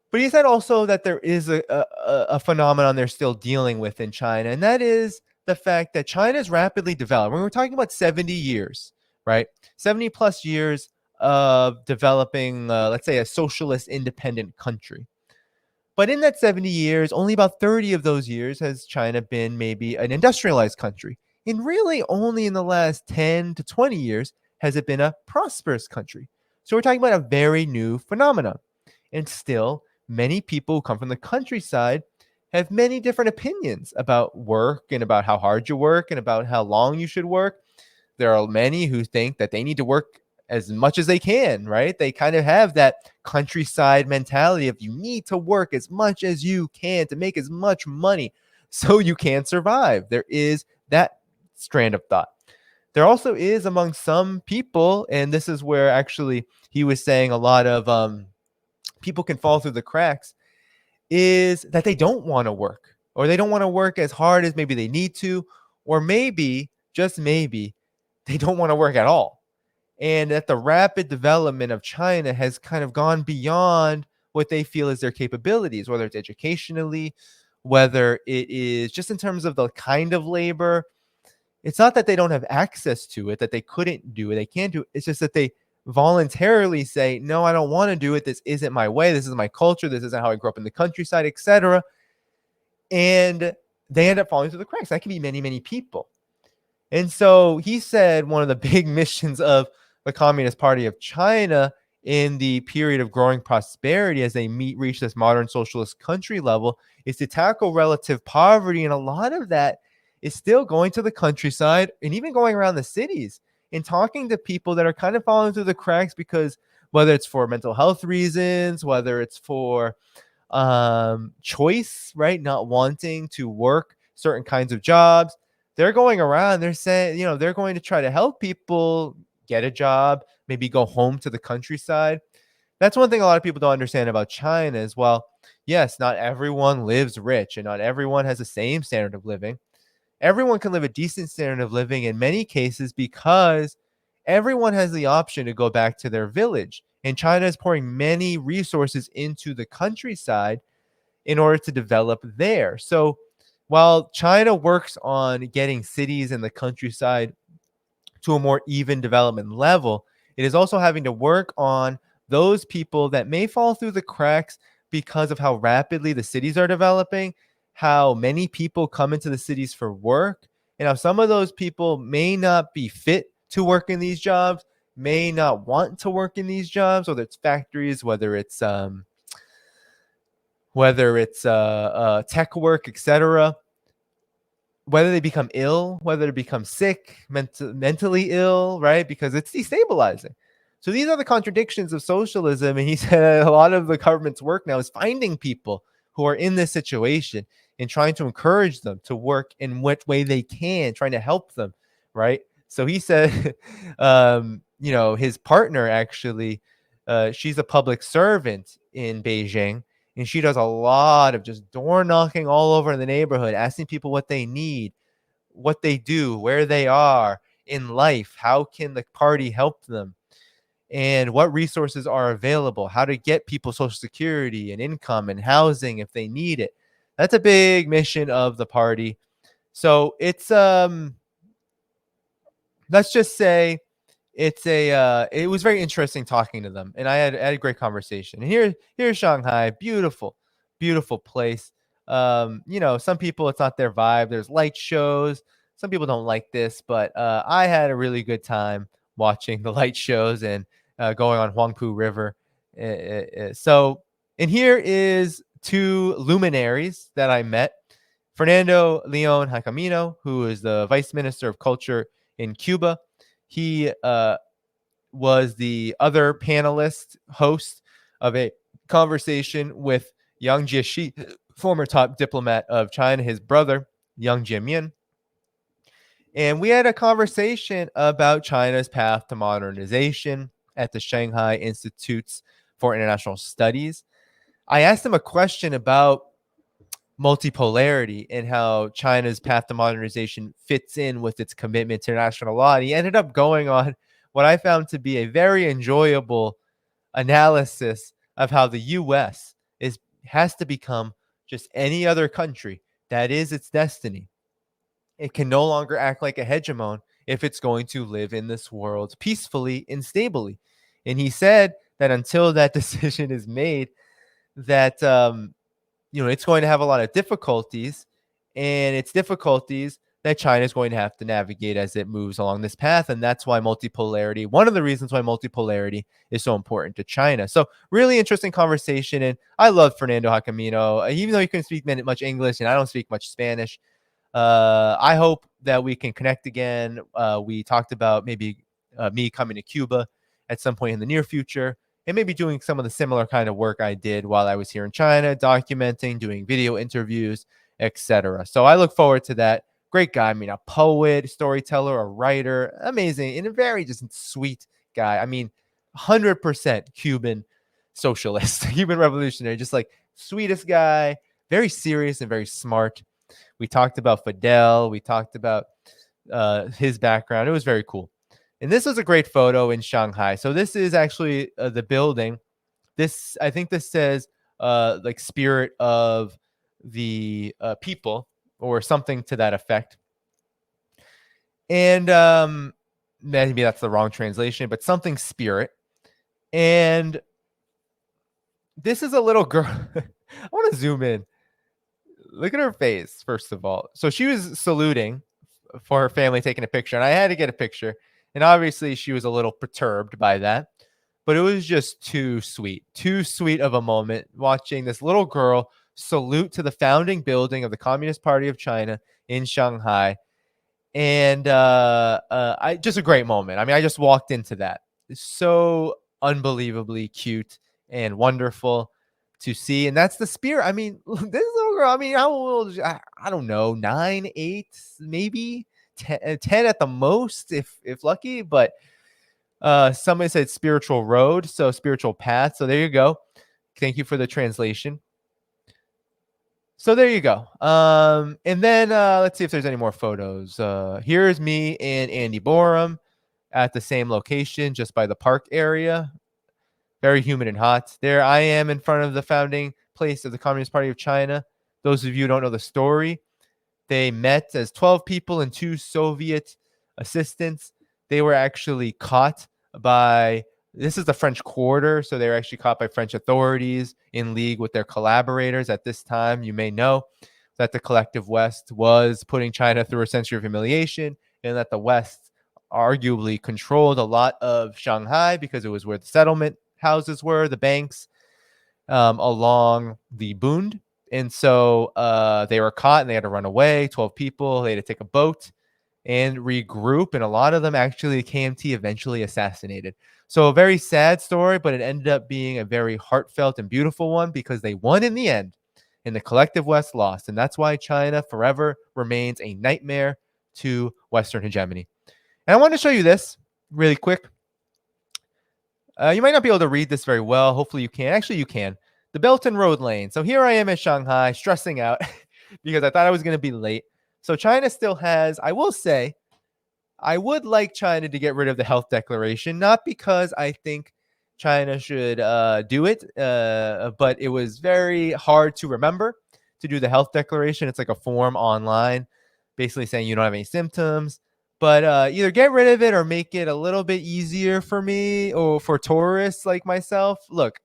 But he said also that there is a phenomenon they're still dealing with in China, and that is the fact that China is rapidly developing. We're talking about 70 years, right? 70 plus years of developing, let's say, a socialist independent country. But in that 70 years, only about 30 of those years has China been maybe an industrialized country. And really, only in the last 10 to 20 years has it been a prosperous country. So we're talking about a very new phenomenon. And still, many people who come from the countryside have many different opinions about work and about how hard you work and about how long you should work. There are many who think that they need to work as much as they can, right? They kind of have that countryside mentality of you need to work as much as you can to make as much money so you can survive. There is that strand of thought. There also is among some people, and this is where actually he was saying a lot of people can fall through the cracks, is that they don't want to work, or they don't want to work as hard as maybe they need to, or maybe, just maybe, they don't want to work at all. And that the rapid development of China has kind of gone beyond what they feel is their capabilities, whether it's educationally, whether it is just in terms of the kind of labor. It's not that they don't have access to it, that they couldn't do it, they can't do it. It's just that they voluntarily say, no, I don't want to do it. This isn't my way. This is my culture. This isn't how I grew up in the countryside, etc. And they end up falling through the cracks. That can be many, many people. And so he said one of the big missions of the Communist Party of China in the period of growing prosperity as they reach this modern socialist country level is to tackle relative poverty. And a lot of that is still going to the countryside and even going around the cities and talking to people that are kind of falling through the cracks because whether it's for mental health reasons, whether it's for choice, right? Not wanting to work certain kinds of jobs. They're going around, they're saying, they're going to try to help people get a job, maybe go home to the countryside. That's one thing a lot of people don't understand about China as well. Yes, not everyone lives rich and not everyone has the same standard of living. Everyone can live a decent standard of living in many cases because everyone has the option to go back to their village. And China is pouring many resources into the countryside in order to develop there. So while China works on getting cities in the countryside to a more even development level, it is also having to work on those people that may fall through the cracks because of how rapidly the cities are developing, how many people come into the cities for work, and how some of those people may not be fit to work in these jobs, may not want to work in these jobs, whether it's factories, whether it's tech work, etc. Whether they become ill, whether they become sick, mentally ill, right? Because it's destabilizing. So these are the contradictions of socialism. And he said a lot of the government's work now is finding people who are in this situation and trying to encourage them to work in what way they can, trying to help them, right? So he said, his partner actually, she's a public servant in Beijing, and she does a lot of just door knocking all over in the neighborhood, asking people what they need, what they do, where they are in life, how can the party help them, and what resources are available, how to get people Social Security and income and housing if they need it. That's a big mission of the party. So it's let's just say it was very interesting talking to them, and I had a great conversation. And here's Shanghai, beautiful place. Some people it's not their vibe. There's light shows. Some people don't like this, but I had a really good time watching the light shows and going on Huangpu River. So, and here is two luminaries that I met. Fernando Leon Jacamino, who is the Vice Minister of Culture in Cuba. He was the other panelist host of a conversation with Yang Jiechi, former top diplomat of China, his brother, Yang Jiemin. And we had a conversation about China's path to modernization at the Shanghai Institutes for International Studies. I asked him a question about multipolarity and how China's path to modernization fits in with its commitment to international law. And he ended up going on what I found to be a very enjoyable analysis of how the U.S. has to become just any other country. That is its destiny. It can no longer act like a hegemon if it's going to live in this world peacefully and stably. And he said that until that decision is made, that it's going to have a lot of difficulties, and it's difficulties that China is going to have to navigate as it moves along this path. And that's why multipolarity, one of the reasons why multipolarity is so important to China. So really interesting conversation. And I love Fernando Jacamino, even though he couldn't speak much English and I don't speak much Spanish. I hope that we can connect again. We talked about maybe me coming to Cuba at some point in the near future, and maybe doing some of the similar kind of work I did while I was here in China, documenting, doing video interviews, etc. So I look forward to that. Great guy. I mean, a poet, storyteller, a writer, amazing, and a very just sweet guy. I mean, 100% Cuban socialist, Cuban revolutionary, just like sweetest guy, very serious and very smart. We talked about Fidel. We talked about his background. It was very cool. And this was a great photo in Shanghai. So this is actually the building. I think this says like spirit of the people or something to that effect. And maybe that's the wrong translation, but something spirit. And this is a little girl. I want to zoom in. Look at her face, first of all. So she was saluting for her family, taking a picture, and I had to get a picture. And obviously, she was a little perturbed by that, but it was just too sweet of a moment watching this little girl salute to the founding building of the Communist Party of China in Shanghai. And I just a great moment. I mean, I just walked into that. It's so unbelievably cute and wonderful to see. And that's the spirit. I mean, this little girl, I mean, how old? I don't know, 9, 8, maybe 10 at the most, if lucky. But somebody said spiritual road, so spiritual path. So there you go. Thank you for the translation. So there you go. And then let's see if there's any more photos. Here's me and Andy Borum at the same location, just by the park area. Very humid and hot. There I am in front of the founding place of the Communist Party of China. Those of you who don't know the story, they met as 12 people and 2 Soviet assistants. They were actually caught by, this is the French Quarter, so they were actually caught by French authorities in league with their collaborators at this time. You may know that the collective West was putting China through a century of humiliation, and that the West arguably controlled a lot of Shanghai because it was where the settlement houses were, the banks along the Bund. And so they were caught and they had to run away. 12 people. They had to take a boat and regroup. And a lot of them actually, KMT eventually assassinated. So a very sad story, but it ended up being a very heartfelt and beautiful one because they won in the end and the collective West lost. And that's why China forever remains a nightmare to Western hegemony. And I want to show you this really quick. You might not be able to read this very well. Hopefully you can. Actually, you can. The Belt and Road Lane. So here I am in Shanghai, stressing out because I thought I was going to be late. So China still has, I will say, I would like China to get rid of the health declaration, not because I think China should do it, but it was very hard to remember to do the health declaration. It's like a form online, basically saying you don't have any symptoms. But either get rid of it or make it a little bit easier for me or for tourists like myself. Look,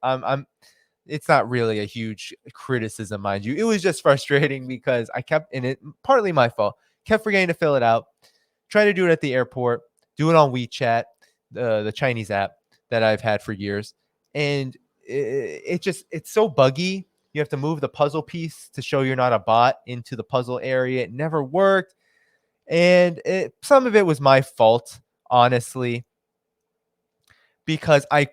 it's not really a huge criticism, mind you. It was just frustrating because I kept, and it partly my fault, kept forgetting to fill it out. Try to do it at the airport, do it on WeChat, the Chinese app that I've had for years. And it's so buggy. You have to move the puzzle piece to show you're not a bot into the puzzle area. It never worked. And some of it was my fault, honestly, because I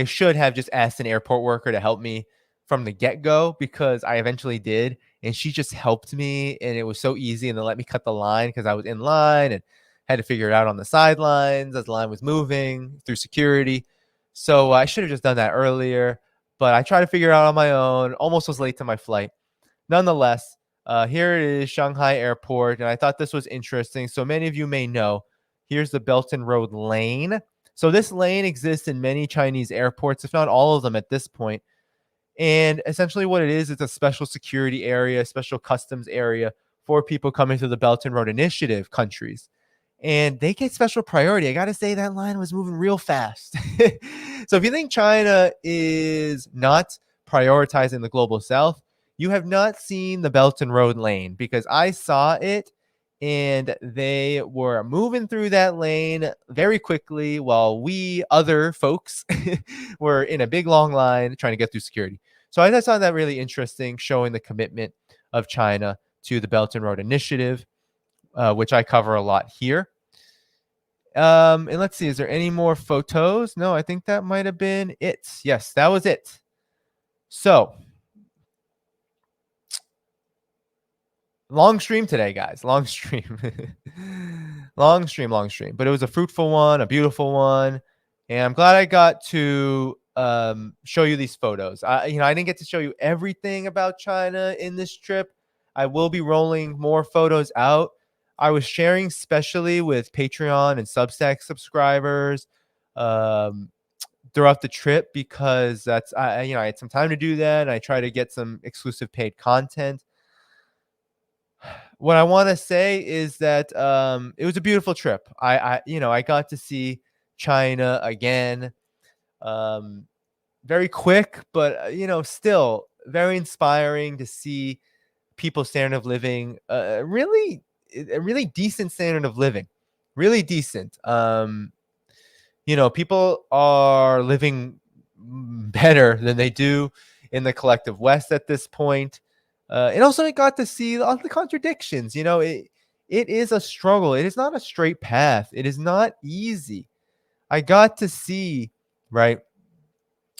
should have just asked an airport worker to help me from the get-go, because I eventually did, and she just helped me, and it was so easy, and they let me cut the line because I was in line and had to figure it out on the sidelines as the line was moving through security. So I should have just done that earlier, but I tried to figure it out on my own. Almost was late to my flight. Nonetheless, here it is, Shanghai Airport, and I thought this was interesting. So many of you may know, here's the Belt and Road Lane. So this lane exists in many Chinese airports, if not all of them at this point. And essentially what it is, it's a special security area, special customs area for people coming to the Belt and Road Initiative countries. And they get special priority. I got to say, that line was moving real fast. So if you think China is not prioritizing the global south, you have not seen the Belt and Road lane, because I saw it and they were moving through that lane very quickly while we other folks were in a big long line trying to get through security. So I just found that really interesting, showing the commitment of China to the Belt and Road Initiative, which I cover a lot here. And let's see, is there any more photos? No, I think that might have been it. Yes, that was it. So long stream today, guys. Long stream. long stream. But it was a fruitful one, a beautiful one. And I'm glad I got to show you these photos. I didn't get to show you everything about China in this trip. I will be rolling more photos out. I was sharing especially with Patreon and Substack subscribers throughout the trip, because that's I had some time to do that, and I try to get some exclusive paid content. What I want to say is that it was a beautiful trip. I got to see China again. Very quick, but still very inspiring to see people's standard of living. Really, a really decent standard of living. Really decent. People are living better than they do in the collective West at this point. And also, I got to see all the contradictions. It is a struggle. It is not a straight path. It is not easy. I got to see, right,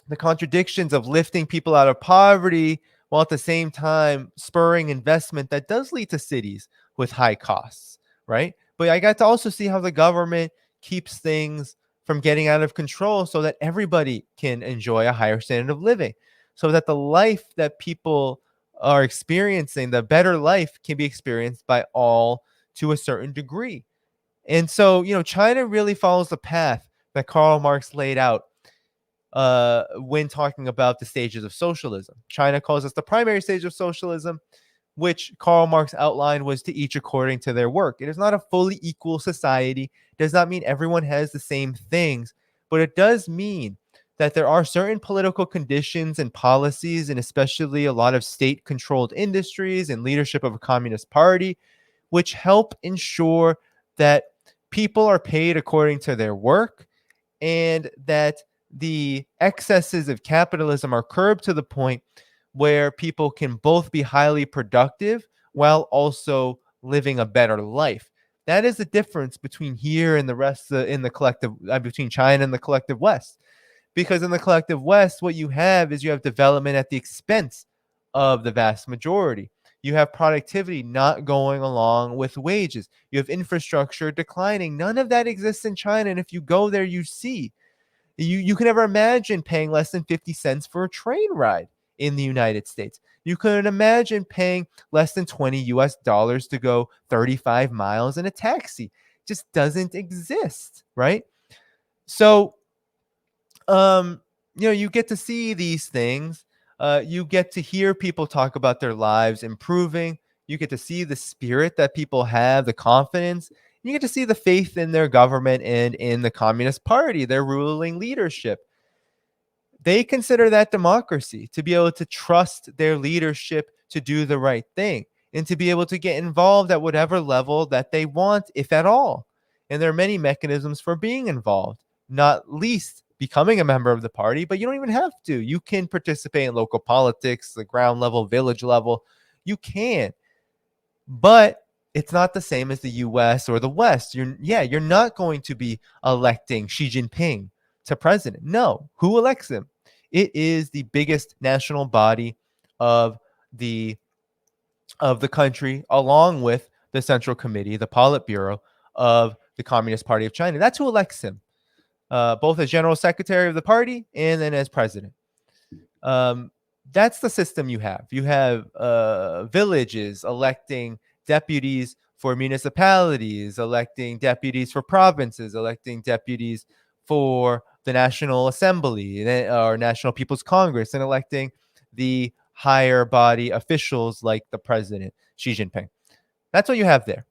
the contradictions of lifting people out of poverty while at the same time spurring investment that does lead to cities with high costs, right? But I got to also see how the government keeps things from getting out of control so that everybody can enjoy a higher standard of living, so that the life that people are experiencing, the better life, can be experienced by all to a certain degree. And so, China really follows the path that Karl Marx laid out when talking about the stages of socialism. China calls us the primary stage of socialism, which Karl Marx outlined was to each according to their work. It is not a fully equal society. It does not mean everyone has the same things, but it does mean that there are certain political conditions and policies, and especially a lot of state-controlled industries and leadership of a communist party, which help ensure that people are paid according to their work, and that the excesses of capitalism are curbed to the point where people can both be highly productive while also living a better life. That is the difference between here and the rest in the collective, between China and the collective West. Because in the collective West, what you have is you have development at the expense of the vast majority. You have productivity not going along with wages. You have infrastructure declining. None of that exists in China. And if you go there, you see. You can never imagine paying less than 50 cents for a train ride in the United States. You couldn't imagine paying less than $20 to go 35 miles in a taxi. It just doesn't exist, right? So, you get to see these things. You get to hear people talk about their lives improving. You get to see the spirit that people have, the confidence. You get to see the faith in their government and in the Communist Party, their ruling leadership. They consider that democracy, to be able to trust their leadership to do the right thing. and to be able to get involved at whatever level that they want, if at all. And there are many mechanisms for being involved, not least becoming a member of the party, but you don't even have to. You can participate in local politics, the ground level, village level. You can, but it's not the same as the US or the West. You're not going to be electing Xi Jinping to president. No, who elects him? It is the biggest national body of the country, along with the Central Committee, the Politburo of the Communist Party of China. That's who elects him, both as general secretary of the party and then as president. Um, that's the system you have. You have villages electing deputies for municipalities, electing deputies for provinces, electing deputies for the National Assembly or National People's Congress, and electing the higher body officials like the president, Xi Jinping. That's what you have there.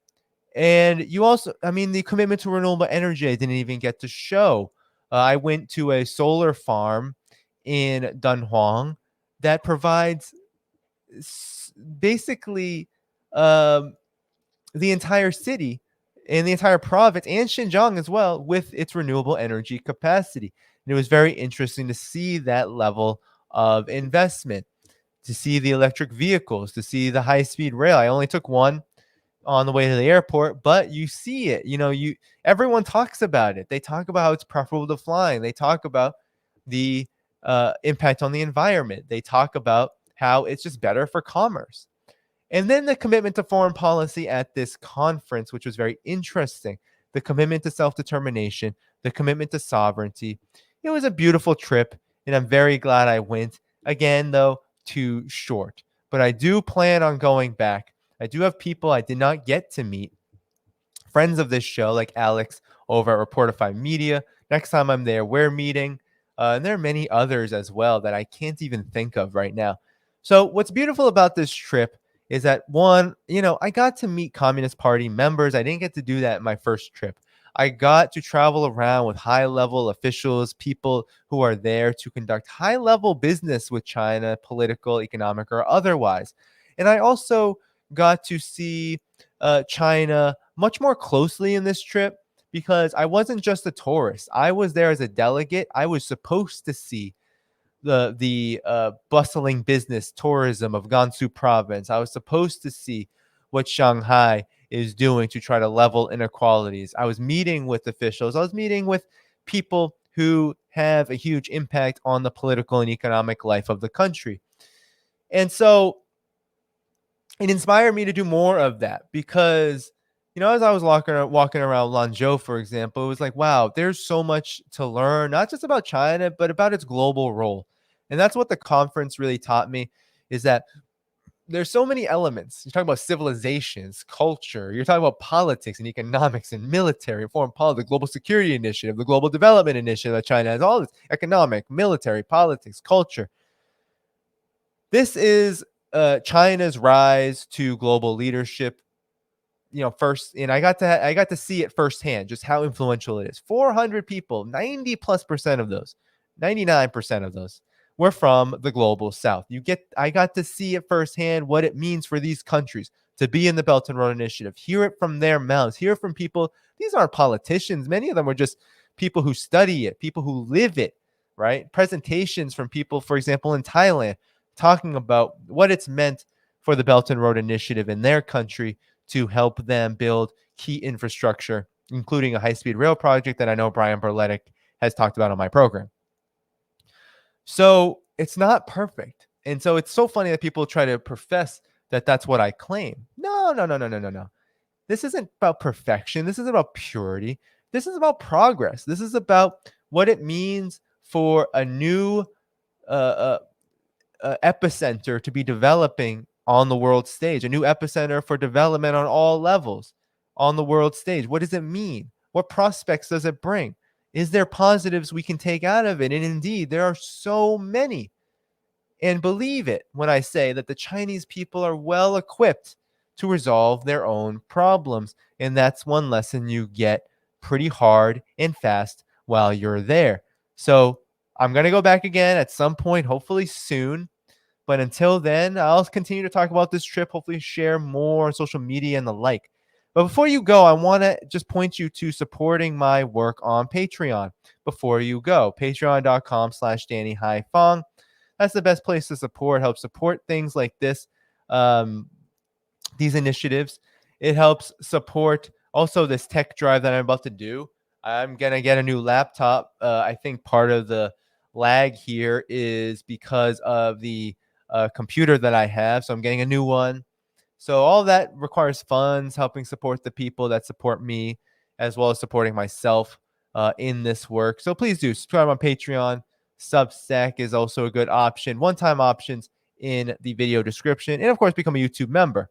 And you also, I mean, the commitment to renewable energy I didn't even get to show. I went to a solar farm in Dhaiphong that provides basically um, the entire city and the entire province and Xinjiang as well with its renewable energy capacity. And it was very interesting to see that level of investment, to see the electric vehicles, to see the high-speed rail. I only took one on the way to the airport, but you see it. Everyone talks about it. They talk about how it's preferable to flying. They talk about the impact on the environment. They talk about how it's just better for commerce. And then the commitment to foreign policy at this conference, which was very interesting. The commitment to self-determination, the commitment to sovereignty. It was a beautiful trip, and I'm very glad I went. Again, though, too short. But I do plan on going back. I do have people I did not get to meet, friends of this show like Alex over at Reportify Media. Next time I'm there, we're meeting. And there are many others as well that I can't even think of right now. So what's beautiful about this trip is that, one, I got to meet Communist Party members. I didn't get to do that in my first trip. I got to travel around with high-level officials, people who are there to conduct high-level business with China, political, economic, or otherwise. And I also got to see China much more closely in this trip because I wasn't just a tourist. I was there as a delegate. I was supposed to see the bustling business tourism of Gansu province. I was supposed to see what Shanghai is doing to try to level inequalities. I was meeting with officials. I was meeting with people who have a huge impact on the political and economic life of the country. And so it inspired me to do more of that because, as I was walking around Lanzhou, for example, it was like, wow, there's so much to learn, not just about China, but about its global role. And that's what the conference really taught me, is that there's so many elements. You're talking about civilizations, culture, you're talking about politics and economics and military, foreign policy, the Global Security Initiative, the Global Development Initiative that China has, all this economic, military, politics, culture. This is China's rise to global leadership. First, and I got to see it firsthand, just how influential it is. 400 people, 90+% of those, 99% of those were from the global South. I got to see it firsthand, what it means for these countries to be in the Belt and Road Initiative. Hear it from their mouths. Hear it from people. These aren't politicians. Many of them are just people who study it, people who live it, right? Presentations from people, for example, in Thailand, talking about what it's meant for the Belt and Road Initiative in their country to help them build key infrastructure, including a high-speed rail project that I know Brian Berletic has talked about on my program. So it's not perfect. And so it's so funny that people try to profess that that's what I claim. No. This isn't about perfection. This isn't about purity. This is about progress. This is about what it means for a new epicenter to be developing on the world stage, a new epicenter for development on all levels on the world stage. What does it mean? What prospects does it bring? Is there positives we can take out of it? And indeed, there are so many. And believe it when I say that the Chinese people are well equipped to resolve their own problems. And that's one lesson you get pretty hard and fast while you're there. So I'm going to go back again at some point, hopefully soon. But until then, I'll continue to talk about this trip, hopefully share more on social media and the like. But before you go, I want to just point you to supporting my work on Patreon. Before you go, patreon.com/DannyHaiFong. That's the best place to help support things like this, these initiatives. It helps support also this tech drive that I'm about to do. I'm going to get a new laptop. I think part of the lag here is because of the computer that I have. So I'm getting a new one. So all that requires funds, helping support the people that support me, as well as supporting myself in this work. So please do subscribe on Patreon. Substack is also a good option. One-time options in the video description. And of course, become a YouTube member.